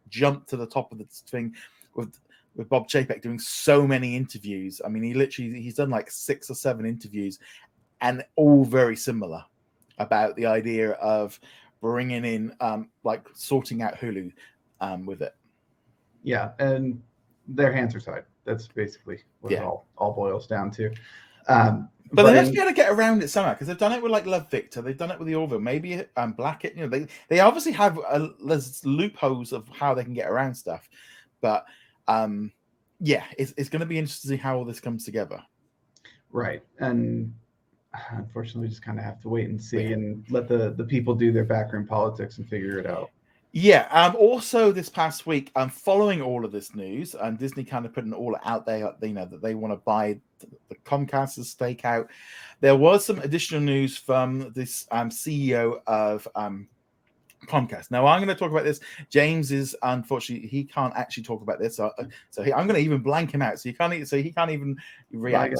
jumped to the top of the thing with Bob Chapek doing so many interviews. I mean, he's done like 6 or 7 interviews, and all very similar about the idea of bringing in like sorting out Hulu with it. Yeah, and their hands are tied. That's basically what it all boils down to. But they must be able to get around it somehow, because they've done it with like Love Victor, they've done it with the Orville, maybe Blackett. They obviously have there's loopholes of how they can get around stuff. But it's going to be interesting to see how all this comes together. Right, and unfortunately, we just kind of have to wait and see and let the people do their backroom politics and figure it out. Yeah. Also, this past week, following all of this news, and Disney kind of putting it all out there, that they want to buy the Comcast's stake out. There was some additional news from this CEO of Comcast. Now, I'm going to talk about this. James is unfortunately he can't actually talk about this, so I'm going to even blank him out. So he can't even react.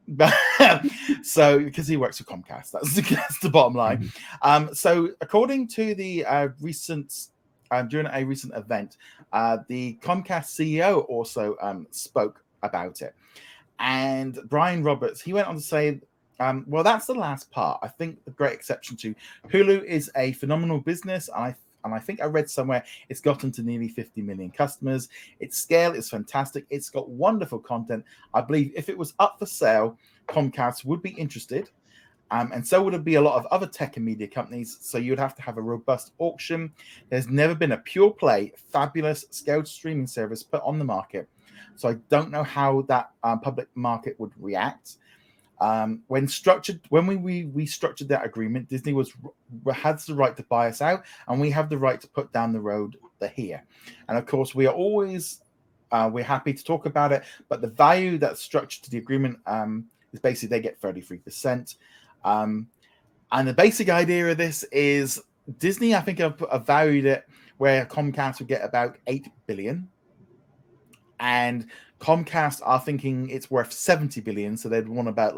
Bye, guys. So because he works for Comcast, that's the bottom line. So according to the recent during a recent event, the Comcast CEO also spoke about it, and Brian Roberts, he went on to say, well, that's the last part. I think the great exception to Hulu is a phenomenal business, and I think I read somewhere it's gotten to nearly 50 million customers. Its scale is fantastic. It's got wonderful content. I believe if it was up for sale, Comcast would be interested. And so would it be a lot of other tech and media companies. So you would have to have a robust auction. There's never been a pure play, fabulous scaled streaming service put on the market. So I don't know how that public market would react. When we restructured that agreement, Disney has the right to buy us out, and we have the right to put down the road the here. And of course, we are always we're happy to talk about it. But the value that's structured to the agreement is basically they get 33%. And the basic idea of this is Disney, I think, have valued it where Comcast would get about 8 billion, and Comcast are thinking it's worth 70 billion, so they'd want about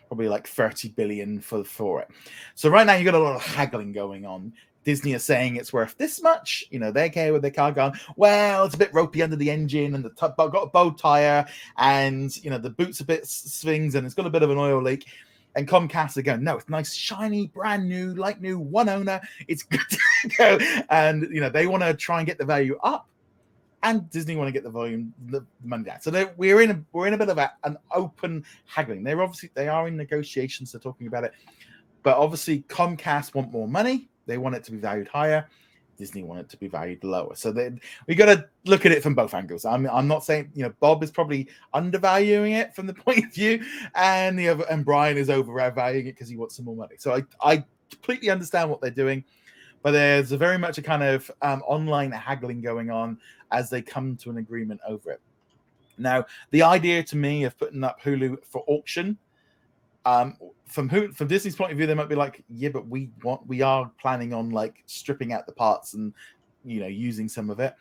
probably 30 billion for it. So right now you got a lot of haggling going on. Disney are saying it's worth this much. They care with their car going, well, it's a bit ropey under the engine, and got a bow tire, and the boot's a bit swings, and it's got a bit of an oil leak. And Comcast are going, no, it's nice, shiny, brand new, like new, one owner. It's good to go. And they want to try and get the value up, and Disney want to get the money down. So we're in a bit of an open haggling. They are in negotiations. They're talking about it, but obviously Comcast want more money. They want it to be valued higher. Disney want it to be valued lower. So we got to look at it from both angles. I'm not saying Bob is probably undervaluing it from the point of view, and Brian is overvaluing it because he wants some more money. So I completely understand what they're doing. But there's very much a kind of online haggling going on as they come to an agreement over it. Now, the idea to me of putting up Hulu for auction, from Disney's point of view, they might be like, yeah, but we are planning on stripping out the parts and using some of it.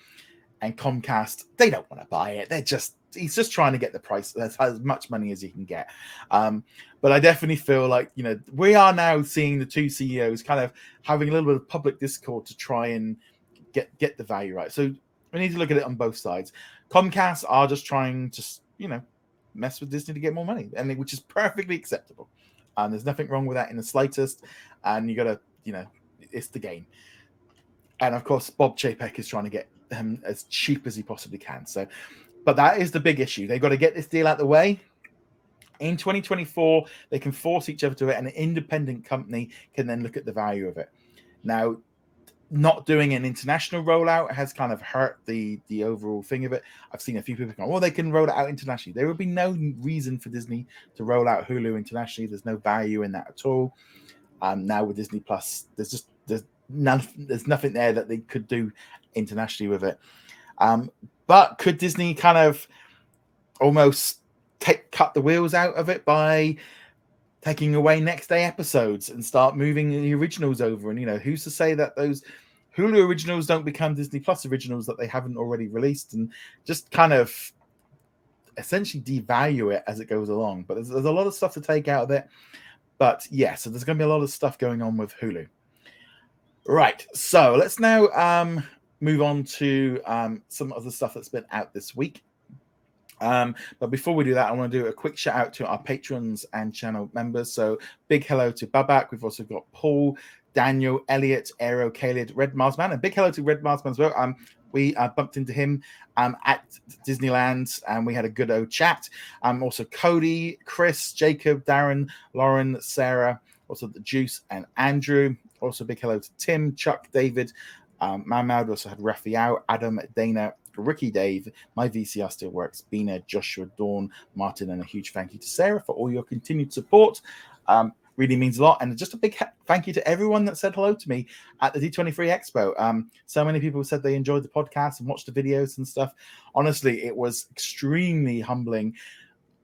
And Comcast, they don't want to buy it. He's just trying to get the price. That's as much money as he can get. But I definitely feel like, we are now seeing the two CEOs kind of having a little bit of public discord to try and get the value right. So we need to look at it on both sides. Comcast are just trying to, mess with Disney to get more money, which is perfectly acceptable. And there's nothing wrong with that in the slightest. And you got to, it's the game. And of course, Bob Chapek is trying to get him as cheap as he possibly can. So, but that is the big issue. They've got to get this deal out the way. In 2024, they can force each other to it, and an independent company can then look at the value of it. Now, not doing an international rollout has kind of hurt the overall thing of it. I've seen a few people going, well, they can roll it out internationally. There would be no reason for Disney to roll out Hulu internationally. There's no value in that at all. Now with Disney Plus, there's nothing there that they could do internationally with it. But could Disney kind of almost cut the wheels out of it by taking away next day episodes and start moving the originals over? And who's to say that those Hulu originals don't become Disney Plus originals that they haven't already released, and just kind of essentially devalue it as it goes along? But there's a lot of stuff to take out of it. But yeah, so there's going to be a lot of stuff going on with Hulu. Right, so let's now move on to some of the stuff that's been out this week. But before we do that, I want to do a quick shout out to our patrons and channel members. So big hello to Babak. We've also got Paul, Daniel, Elliot, Aero, Khalid, Red Marsman, and big hello to Red Marsman as well. We bumped into him at Disneyland, and we had a good old chat. Also Cody, Chris, Jacob, Darren, Lauren, Sarah, also the Juice and Andrew. Also big hello to Tim, Chuck, David, Mahmoud. We also had Raphael, Adam, Dana, Ricky, Dave, my VCR still works, Bina, Joshua, Dawn, Martin, and a huge thank you to Sarah for all your continued support. Really means a lot. And just a big thank you to everyone that said hello to me at the D23 Expo. So many people said they enjoyed the podcast and watched the videos and stuff. Honestly, it was extremely humbling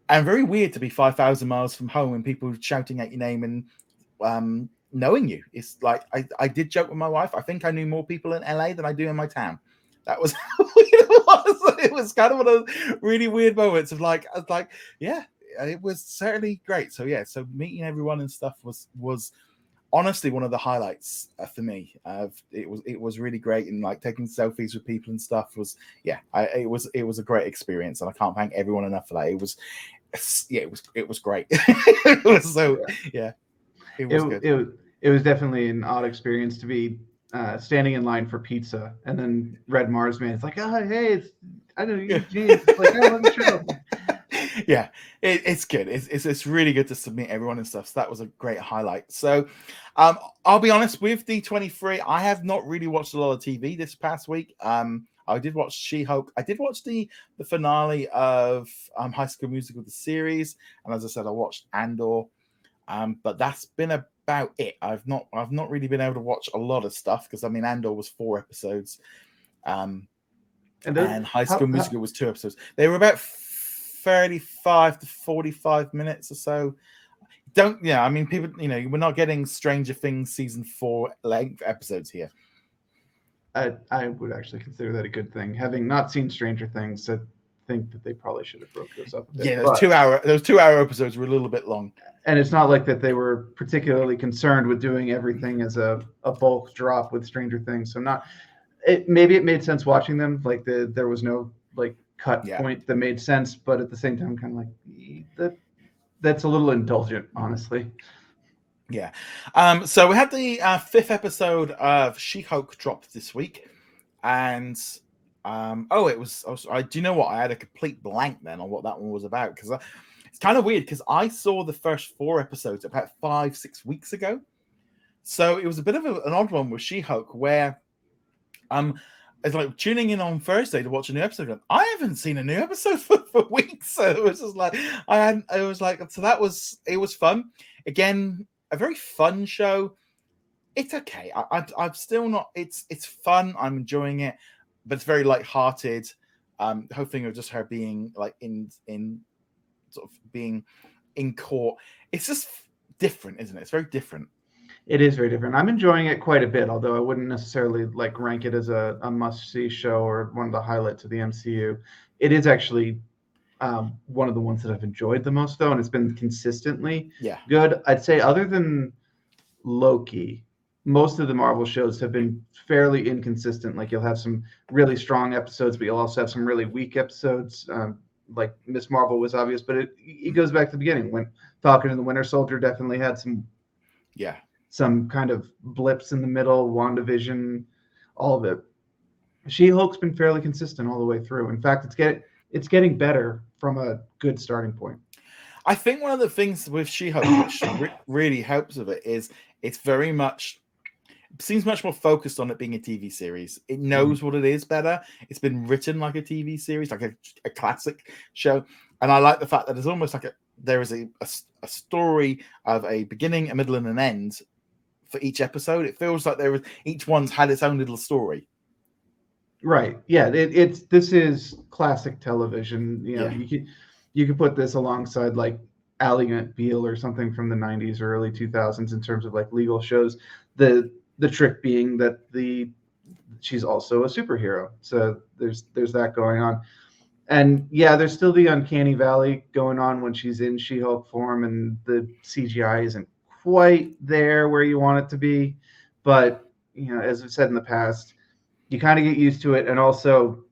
and very weird to be 5,000 miles from home and people shouting out your name and knowing you. It's like, I did joke with my wife. I think I knew more people in LA than I do in my town. That was it was kind of one of those really weird moments of I was like, yeah, it was certainly great. So yeah, so meeting everyone and stuff was honestly one of the highlights for me. It was really great, and taking selfies with people and stuff was it was a great experience, and I can't thank everyone enough for that. It was great. It was so yeah, it was good. It was definitely an odd experience to be standing in line for pizza, and then Red Marsman. It's like, oh hey, I know you, James. It's like, I love the show. Yeah, it's good. It's really good to submit everyone and stuff. So that was a great highlight. So I'll be honest, with D23, I have not really watched a lot of TV this past week. I did watch SheHulk. I did watch the finale of High School Musical, the series, and as I said, I watched Andor. But that's been about it. I've not really been able to watch a lot of stuff because Andor was 4 episodes, and High School Musical was 2 episodes. They were about 35 to 45 minutes or so. I mean, people, we're not getting Stranger Things season 4 length episodes here. I would actually consider that a good thing. Having not seen Stranger Things, I think that they probably should have broke those up a bit. Yeah, those 2-hour episodes were a little bit long. And it's not like that they were particularly concerned with doing everything as a bulk drop with Stranger Things. So maybe it made sense watching them. Like there was no like cut point that made sense, but at the same time, kind of like that's a little indulgent, honestly. Yeah. So we had the 5th episode of She-Hulk dropped this week, and do you know what? I had a complete blank then on what that one was about, because it's kind of weird because I saw the first 4 episodes about 5-6 weeks ago. So it was a bit of an odd one with She-Hulk, where it's like tuning in on Thursday to watch a new episode. And I haven't seen a new episode for weeks, so it was just like it was fun. Again, a very fun show. It's okay. I'm still not. It's fun. I'm enjoying it, but it's very lighthearted. Whole thing of just her being like in sort of being in court. It's just different, isn't it? It's very different. It is very different. I'm enjoying it quite a bit, although I wouldn't necessarily like rank it as a must-see show or one of the highlights of the MCU. It is actually one of the ones that I've enjoyed the most, though, and it's been consistently good. I'd say other than Loki, most of the Marvel shows have been fairly inconsistent. Like you'll have some really strong episodes, but you'll also have some really weak episodes. Like Miss Marvel was obvious, but it goes back to the beginning when Falcon and the Winter Soldier definitely had some kind of blips in the middle. WandaVision, all of it. She-Hulk's been fairly consistent all the way through. In fact, it's getting better from a good starting point. I think one of the things with She-Hulk which really helps with it is it's very much seems much more focused on it being a TV series. It knows what it is better. It's been written like a TV series, like a classic show. And I like the fact that it's almost like there is a story of a beginning, a middle, and an end for each episode. It feels like each one's had its own little story. Right. Yeah. This is classic television. You could put this alongside like Ally McBeal or something from the 90s or early 2000s in terms of like legal shows. The trick being that she's also a superhero. So there's that going on. And there's still the uncanny valley going on when she's in She-Hulk form, and the CGI isn't quite there where you want it to be. But, as I've said in the past, you kind of get used to it. And also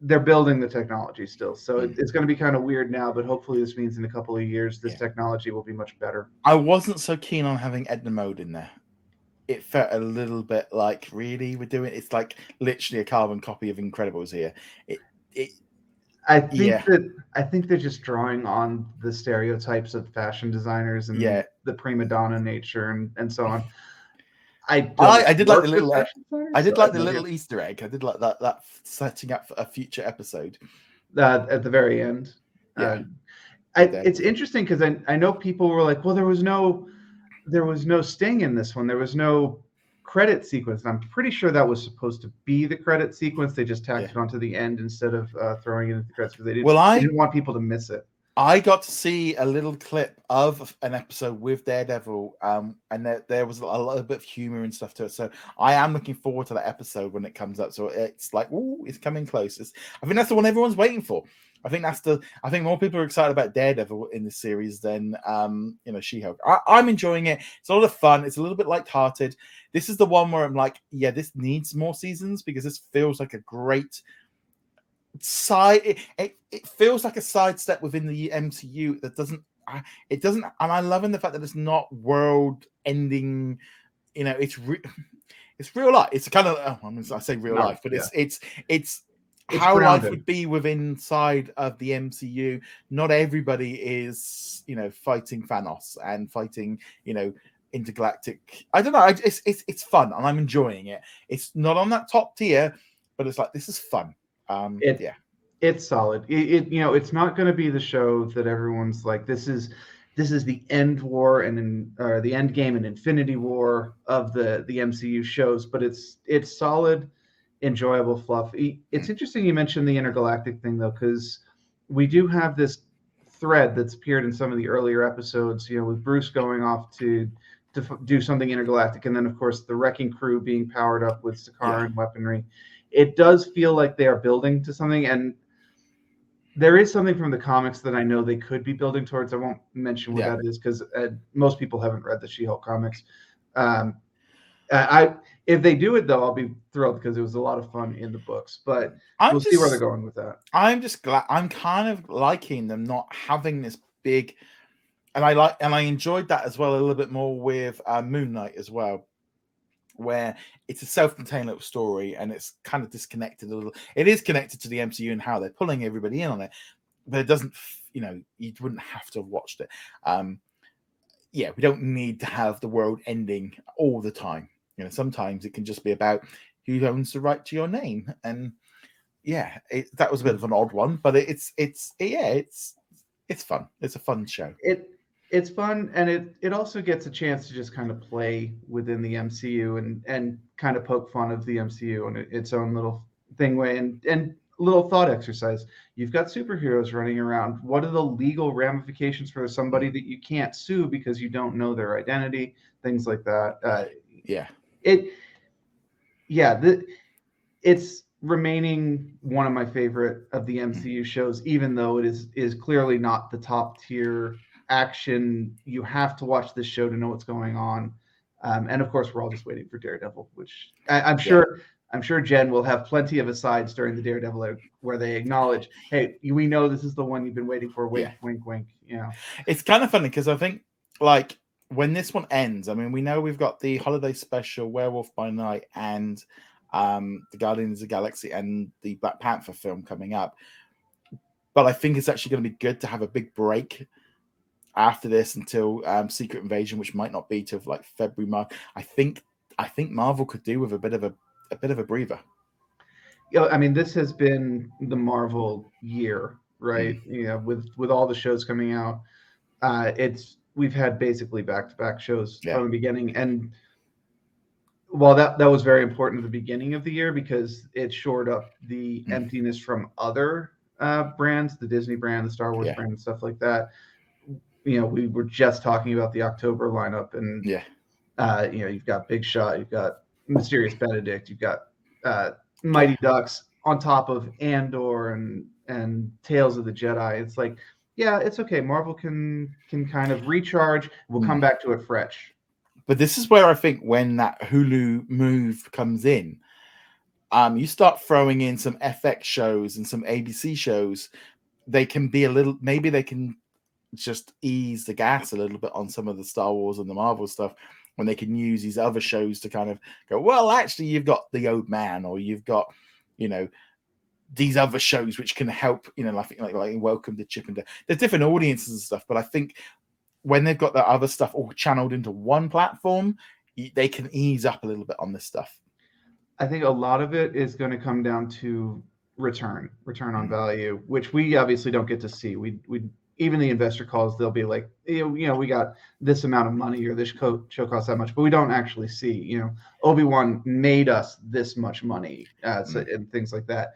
they're building the technology still. So it's going to be kind of weird now, but hopefully this means in a couple of years, this technology will be much better. I wasn't so keen on having Edna Mode in there. It felt a little bit like, really, we're doing it's like literally a carbon copy of Incredibles here. I think they're just drawing on the stereotypes of fashion designers and the prima donna nature and so on. I did like the little Easter egg. I did like that setting up for a future episode at the very end. It's interesting because I know people were like, well, there was no Sting in this one. There was no credit sequence. And I'm pretty sure that was supposed to be the credit sequence. They just tacked it onto the end instead of throwing it into the credits because they didn't want people to miss it. I got to see a little clip of an episode with Daredevil, and there was a little bit of humor and stuff to it. So I am looking forward to that episode when it comes up. So it's like, ooh, it's coming close. I think that's the one everyone's waiting for. I think more people are excited about Daredevil in this series than She-Hulk. I'm enjoying it. It's a lot of fun. It's a little bit lighthearted. This is the one where I'm like, this needs more seasons because this feels like a great side. It feels like a sidestep within the MCU that doesn't. And I'm loving the fact that it's not world ending. It's real life. It's kind of I say real life, but it's how grounded. Life would be inside of the MCU. Not everybody is, fighting Thanos and fighting, intergalactic. I don't know. It's fun and I'm enjoying it. It's not on that top tier, but it's like, this is fun. It's solid. It's not going to be the show that everyone's like, this is the end war or the end game and Infinity War of the MCU shows, but it's solid, enjoyable fluff. It's interesting you mentioned the intergalactic thing though, because we do have this thread that's appeared in some of the earlier episodes, with Bruce going off to do something intergalactic, and then of course the wrecking crew being powered up with Sakaran weaponry. It does feel like they are building to something, and there is something from the comics that I know they could be building towards. I won't mention what that is because most people haven't read the She-Hulk comics. If they do it though, I'll be thrilled because it was a lot of fun in the books. But we'll see where they're going with that. I'm just glad. I'm kind of liking them not having this big, and I enjoyed that as well a little bit more with Moonlight as well, where it's a self-contained little story and it's kind of disconnected a little. It is connected to the MCU and how they're pulling everybody in on it, but it doesn't. You wouldn't have to have watched it. We don't need to have the world ending all the time. Sometimes it can just be about who owns the right to your name, and that was a bit of an odd one, but it's fun. It's a fun show. It's fun, and it also gets a chance to just kind of play within the MCU and kind of poke fun of the MCU in its own little thing way, and little thought exercise. You've got superheroes running around. What are the legal ramifications for somebody that you can't sue because you don't know their identity? Things like that. It's remaining one of my favorite of the MCU shows, even though it is clearly not the top tier action. You have to watch this show to know what's going on, and of course we're all just waiting for Daredevil, which I'm sure Jen will have plenty of asides during the Daredevil where they acknowledge, hey, we know this is the one you've been waiting for. Wink, wink, wink. It's kind of funny because I think like when this one ends, I mean, we know we've got the holiday special, Werewolf by Night, and the Guardians of the Galaxy and the Black Panther film coming up. But I think it's actually going to be good to have a big break after this until Secret Invasion, which might not be till like February, March. I think Marvel could do with a bit of a breather. I mean, this has been the Marvel year, right? With all the shows coming out, we've had basically back-to-back shows from the beginning, and while that was very important at the beginning of the year because it shored up the emptiness from other brands, the Disney brand, the Star Wars brand, and stuff like that. We were just talking about the October lineup, and you've got Big Shot, you've got Mysterious Benedict, you've got Mighty Ducks on top of Andor and Tales of the Jedi. It's like, it's okay. Marvel can kind of recharge. We'll come back to it fresh. But this is where I think when that Hulu move comes in, you start throwing in some FX shows and some ABC shows. They can be maybe they can just ease the gas a little bit on some of the Star Wars and the Marvel stuff when they can use these other shows to kind of go, well, actually, you've got The Old Man, or you've got, these other shows which can help, like Welcome to Chip and Dale. There's different audiences and stuff, but I think when they've got that other stuff all channeled into one platform, they can ease up a little bit on this stuff. I think a lot of it is going to come down to return on value, which we obviously don't get to see. We even the investor calls, they'll be like, we got this amount of money, or this show costs that much, but we don't actually see, Obi-Wan made us this much money, and things like that.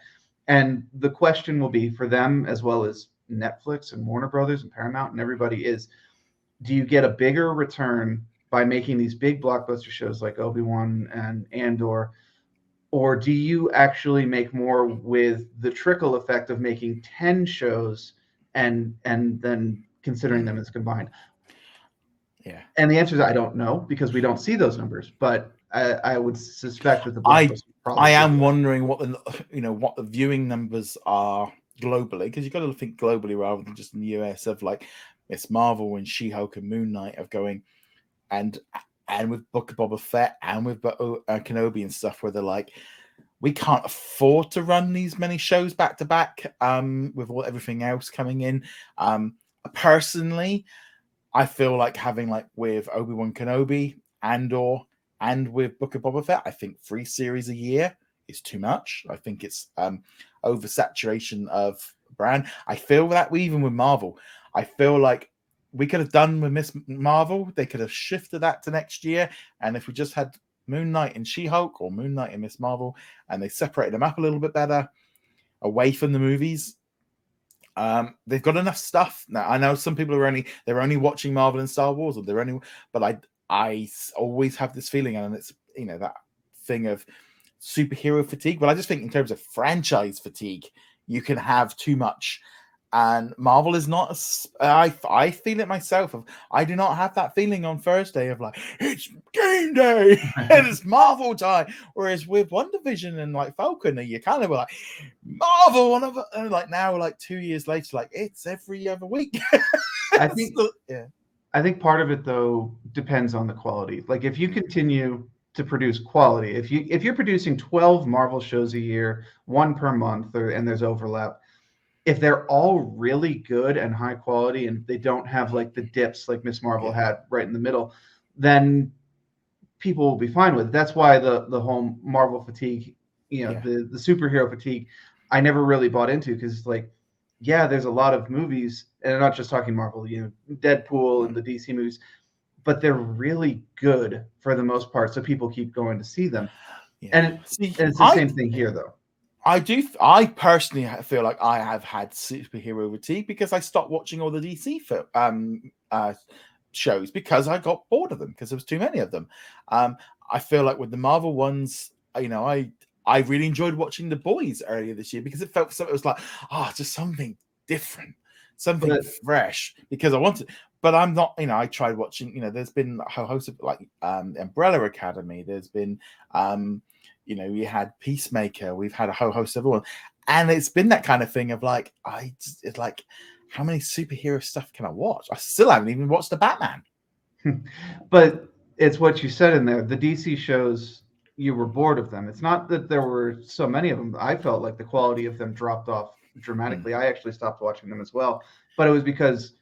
And the question will be for them, as well as Netflix and Warner Brothers and Paramount and everybody, is do you get a bigger return by making these big blockbuster shows like Obi-Wan and Andor, or do you actually make more with the trickle effect of making 10 shows and then considering them as combined? And the answer is I don't know, because we don't see those numbers, but I would suspect that the I am wondering what the viewing numbers are globally, because you've got to think globally rather than just in the US, of like Miss Marvel and She-Hulk and Moon Knight of going, and with Book of Boba Fett and with Kenobi and stuff, where they're like, we can't afford to run these many shows back to back with everything else coming in. Personally, I feel like having, like with Obi-Wan Kenobi, Andor, and with Book of Boba Fett, I think 3 series a year is too much. I think it's oversaturation of brand. I feel that even with Marvel, I feel like we could have done with Miss Marvel. They could have shifted that to next year. And if we just had Moon Knight and She-Hulk, or Moon Knight and Miss Marvel, and they separated them up a little bit better away from the movies, They've got enough stuff now. I know some people are they're only watching Marvel and Star Wars, or they're only, but I always have this feeling, and it's that thing of superhero fatigue. But I just think in terms of franchise fatigue, you can have too much. And Marvel is not. I feel it myself. I do not have that feeling on Thursday of like it's game day and it's Marvel time. Whereas with WandaVision and like Falcon, you kind of like Marvel, and like now, like 2 years later, like it's every other week. I think part of it though depends on the quality. Like if you continue to produce quality, if you're producing 12 Marvel shows a year, one per month, and there's overlap. If they're all really good and high quality and they don't have like the dips like Miss Marvel had right in the middle, then people will be fine with it. That's why the whole Marvel fatigue, the superhero fatigue, I never really bought into, because like, there's a lot of movies, and I'm not just talking Marvel, Deadpool and the DC movies, but they're really good for the most part, so people keep going to see them. And it's the same thing here though. I personally feel like I have had superhero fatigue because I stopped watching all the DC shows because I got bored of them because there was too many of them. I feel like with the Marvel ones, I really enjoyed watching The Boys earlier this year because it was like, just something different, something fresh, because I wanted. But I'm not, I tried watching, there's been a whole host of like Umbrella Academy. There's been we had Peacemaker, we've had a whole host of everyone, and it's been that kind of thing of like, it's like, how many superhero stuff can I watch? I still haven't even watched the Batman. But it's what you said in there. The DC shows, you were bored of them. It's not that there were so many of them. I felt like the quality of them dropped off dramatically. I actually stopped watching them as well, but it was because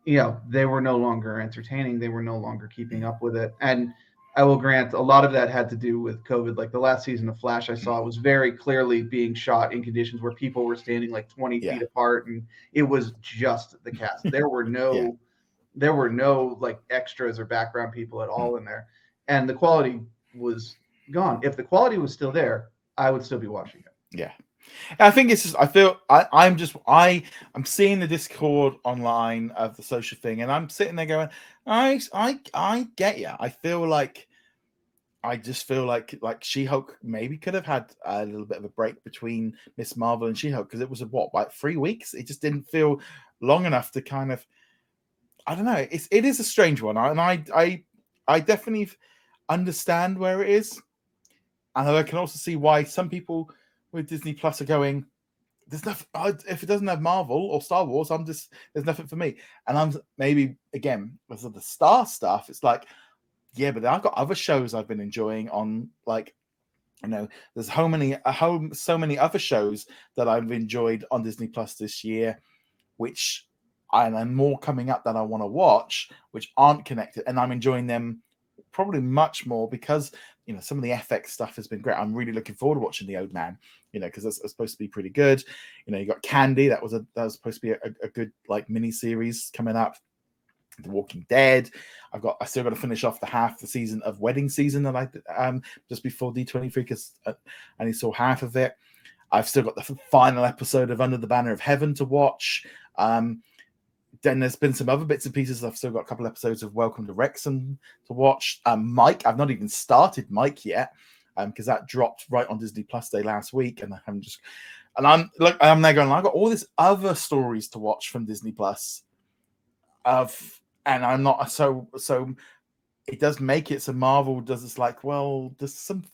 they were no longer entertaining. They were no longer keeping up with it. And I will grant a lot of that had to do with COVID. Like the last season of Flash I saw was very clearly being shot in conditions where people were standing like 20 feet apart, and it was just the cast. There were no like extras or background people at all in there. And the quality was gone. If the quality was still there, I would still be watching it. Yeah. I think it's just, I feel I'm seeing the Discord online of the social thing, and I'm sitting there going, I get you. I just feel like She-Hulk maybe could have had a little bit of a break between Miss Marvel and She-Hulk, because it was like 3 weeks. It just didn't feel long enough to kind of, I don't know. It is a strange one, and I definitely understand where it is, and I can also see why some people with Disney Plus are going, there's nothing. If it doesn't have Marvel or Star Wars, there's nothing for me. And I'm maybe again with the Star stuff, it's like, but I've got other shows I've been enjoying on, like, there's so many other shows that I've enjoyed on Disney Plus this year, which and more coming up that I want to watch, which aren't connected, and I'm enjoying them probably much more because some of the FX stuff has been great. I'm really looking forward to watching The Old Man, because that's supposed to be pretty good. You got Candy, that was supposed to be a good like mini series coming up. The Walking Dead. I still got to finish off the half the season of Wedding Season that I just before D23, because I only saw half of it. I've still got the final episode of Under the Banner of Heaven to watch. Then there's been some other bits and pieces. I've still got a couple episodes of Welcome to Wrexham to watch. Mike, I've not even started Mike yet, because that dropped right on Disney Plus Day last week, and I'm there going, I've got all these other stories to watch from Disney Plus. And I'm not so it does make it so Marvel does. It's like, well, there's some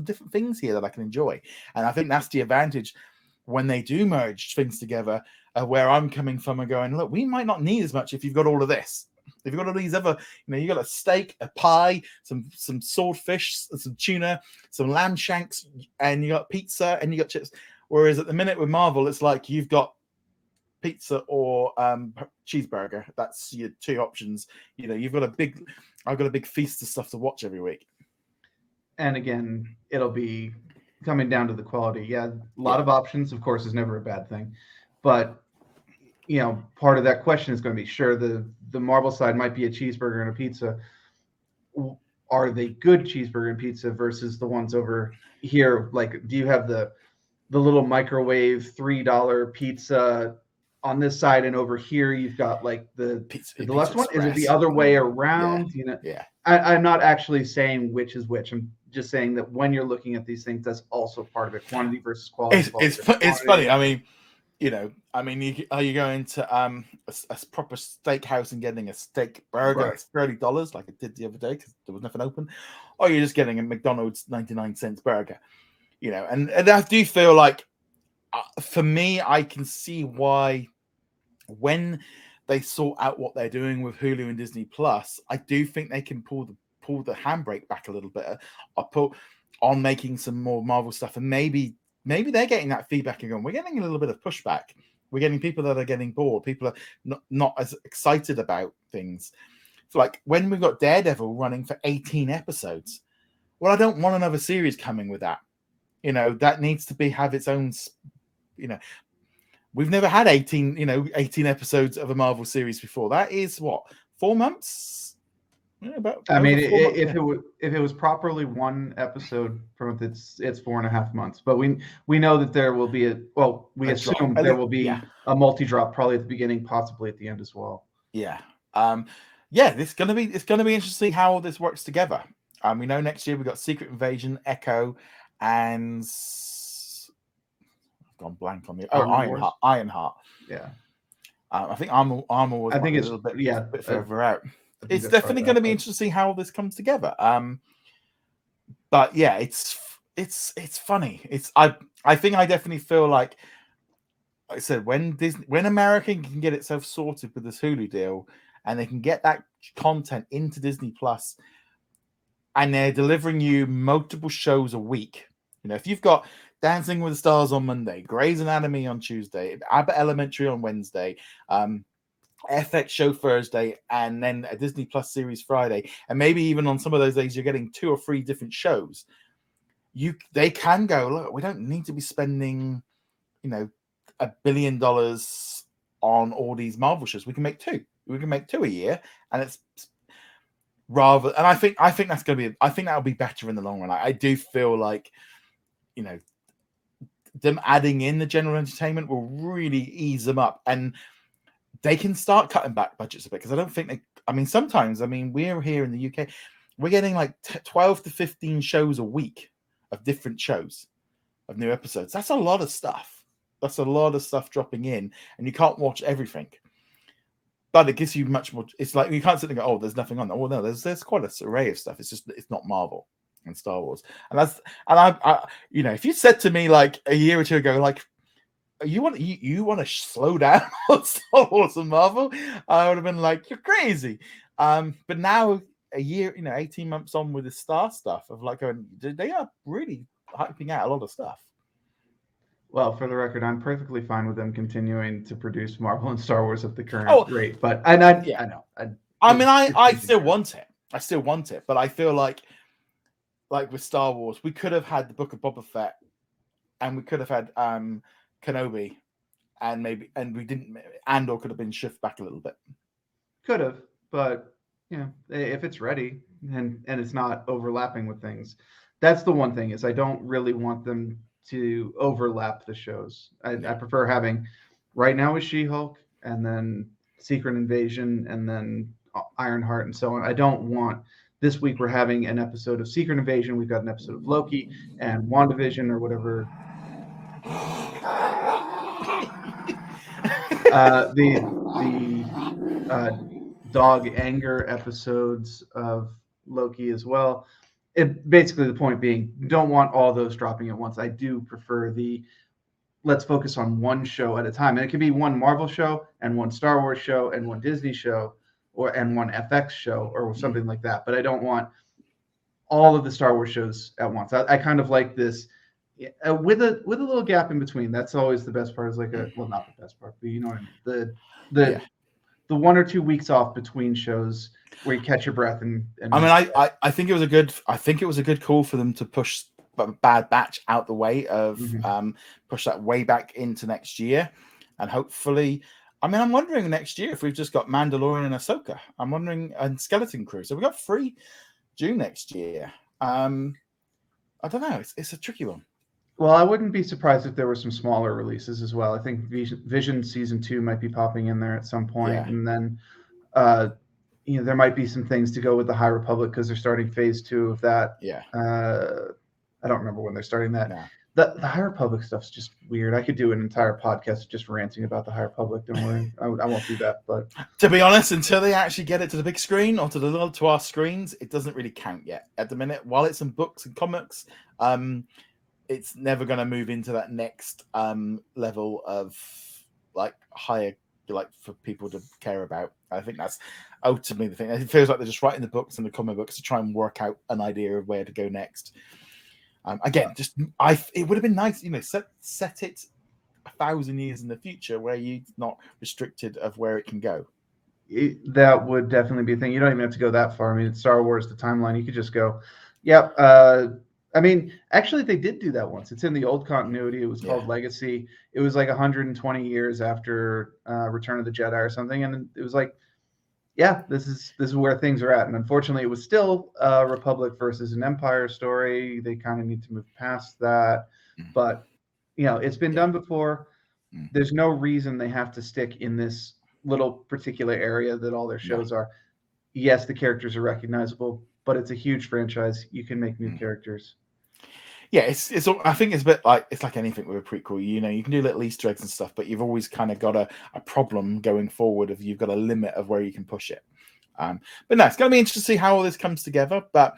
different things here that I can enjoy, and I think that's the advantage when they do merge things together. Where I'm coming from and going, look, we might not need as much if you've got all of this. If you've got all these other, you got a steak, a pie, some swordfish, some tuna, some lamb shanks, and you got pizza and you got chips. Whereas at the minute with Marvel, it's like you've got pizza or cheeseburger. That's your two options. I've got a big feast of stuff to watch every week. And again, it'll be coming down to the quality. A lot of options, of course, is never a bad thing, but part of that question is going to be, sure, the Marvel side might be a cheeseburger and a pizza. Are they good cheeseburger and pizza versus the ones over here? Like, do you have the the little microwave $3 pizza on this side, and over here you've got like the Pizza deluxe one. Is it the Express. other way Yeah, around? You know, yeah. I'm not actually saying which is which. I'm just saying that when you're looking at these things, that's also part of it. Quantity versus quality. It's funny. I mean, are you going to a proper steakhouse and getting a steak burger that's $30 like I did the other day because there was nothing open, or you're just getting a McDonald's 99 cents burger, and I do feel like, for me, I can see why when they sort out what they're doing with Hulu and Disney Plus, I do think they can pull the handbrake back a little bit, or put on making some more Marvel stuff, and maybe they're getting that feedback and going, we're getting a little bit of pushback. We're getting people that are getting bored. People are not as excited about things. So like when we've got Daredevil running for 18 episodes, well, I don't want another series coming with that. That needs to have its own. We've never had 18 episodes of a Marvel series before. That is what, 4 months? I mean, if it was properly one episode per month, it's 4.5 months. But we know that there will be we assume there will be a multi-drop probably at the beginning, possibly at the end as well. Yeah. It's gonna be interesting how all this works together. We know next year we've got Secret Invasion, Echo, and I've gone blank on the Ironheart. Yeah. I think Armor was a little bit further out. It's definitely going to be interesting how all this comes together. But yeah, it's funny. I think I definitely feel like I said, when America can get itself sorted with this Hulu deal, and they can get that content into Disney Plus, and they're delivering you multiple shows a week. If you've got Dancing with the Stars on Monday, Grey's Anatomy on Tuesday, Abbott Elementary on Wednesday, FX show Thursday, and then a Disney Plus series Friday, and maybe even on some of those days you're getting 2 or 3 different shows. They can go, look, we don't need to be spending $1 billion on all these Marvel shows. We can make 2 a year, and it's rather, and I think that's going to be, I think that'll be better in the long run. I do feel like them adding in the general entertainment will really ease them up, and they can start cutting back budgets a bit, because I don't think sometimes we're here in the UK, we're getting like 12 to 15 shows a week of different shows, of new episodes. That's a lot of stuff. That's a lot of stuff dropping in, and you can't watch everything. But it gives you much more. It's like you can't sit and go, oh, there's nothing on there. Well, no, there's quite an array of stuff. It's just, it's not Marvel and Star Wars. And I if you said to me like a year or two ago, like, you want to slow down on Star Wars and Marvel, I would have been like, you're crazy. But now, a year, 18 months on with the Star stuff, of like going, they are really hyping out a lot of stuff. Well, for the record, I'm perfectly fine with them continuing to produce Marvel and Star Wars at the current rate. But I know. I still want it. I still want it. But I feel like with Star Wars, we could have had the Book of Boba Fett, and we could have had Kenobi, and we didn't. Andor could have been shifted back a little bit. Could have, but if it's ready and it's not overlapping with things, that's the one thing, is I don't really want them to overlap the shows. I prefer having, right now is She-Hulk, and then Secret Invasion, and then Ironheart, and so on. I don't want, this week we're having an episode of Secret Invasion, we've got an episode of Loki and WandaVision, or whatever. The dog anger episodes of Loki as well. Basically, the point being, don't want all those dropping at once. I do prefer let's focus on one show at a time. And it can be one Marvel show, and one Star Wars show, and one Disney show, and one FX show, or something like that. But I don't want all of the Star Wars shows at once. I kind of like this with a little gap in between. That's always the best part. Is like not the best part, but you know what I mean. The 1 or 2 weeks off between shows where you catch your breath and I think it was a good call for them to push Bad Batch out the way of push that way back into next year, and hopefully, I'm wondering next year if we've just got Mandalorian and Ahsoka. I'm wondering, and Skeleton Crew. So we got 3 June next year. I don't know. It's a tricky one. Well, I wouldn't be surprised if there were some smaller releases as well. I think Vision Season 2 might be popping in there at some point, Yeah. and then uh, there might be some things to go with the High Republic because they're starting Phase 2 of that. Yeah. I don't remember when they're starting that. No. The High Republic stuff's just weird. I could do an entire podcast just ranting about the High Republic. Don't worry, I won't do that. But to be honest, until they actually get it to the big screen or to our screens, it doesn't really count yet. At the minute, while it's in books and comics, it's never going to move into that next level of like higher, like for people to care about. I think that's ultimately the thing. It feels like they're just writing the books and the comic books to try and work out an idea of where to go next. Again, it would have been nice, set it 1,000 years in the future where you're not restricted of where it can go. That would definitely be a thing. You don't even have to go that far. I mean, it's Star Wars, the timeline. You could just go, yep. I mean, actually, they did do that once. It's in the old continuity. It was called Legacy. It was like 120 years after Return of the Jedi or something, and it was like, yeah, this is where things are at. And unfortunately, it was still a Republic versus an Empire story. They kind of need to move past that. But it's been done before. There's no reason they have to stick in this little particular area that all their shows are. Yes, the characters are recognizable, but it's a huge franchise. You can make new characters. Yeah, it's. I think it's a bit like anything with a prequel. You can do little Easter eggs and stuff, but you've always kind of got a problem going forward if you've got a limit of where you can push it. But no, it's going to be interesting to see how all this comes together. But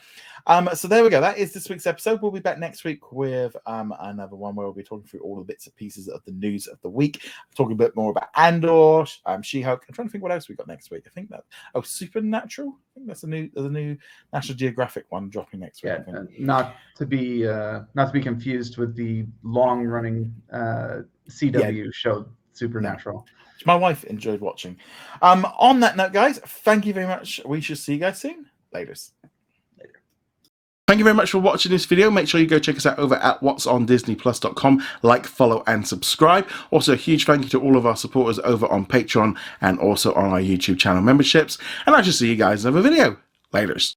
so there we go. That is this week's episode. We'll be back next week with another one where we'll be talking through all the bits and pieces of the news of the week. Talking a bit more about Andor, SheHulk. I'm trying to think what else we got next week. I think that Supernatural. I think that's there's a new National Geographic one dropping next week. Yeah, not to be confused with the long running CW show Supernatural. Which my wife enjoyed watching. On that note, guys, thank you very much. We shall see you guys soon. Later. Thank you very much for watching this video. Make sure you go check us out over at whatsondisneyplus.com. Like, follow, and subscribe. Also, a huge thank you to all of our supporters over on Patreon and also on our YouTube channel memberships. And I shall see you guys in another video. Laters.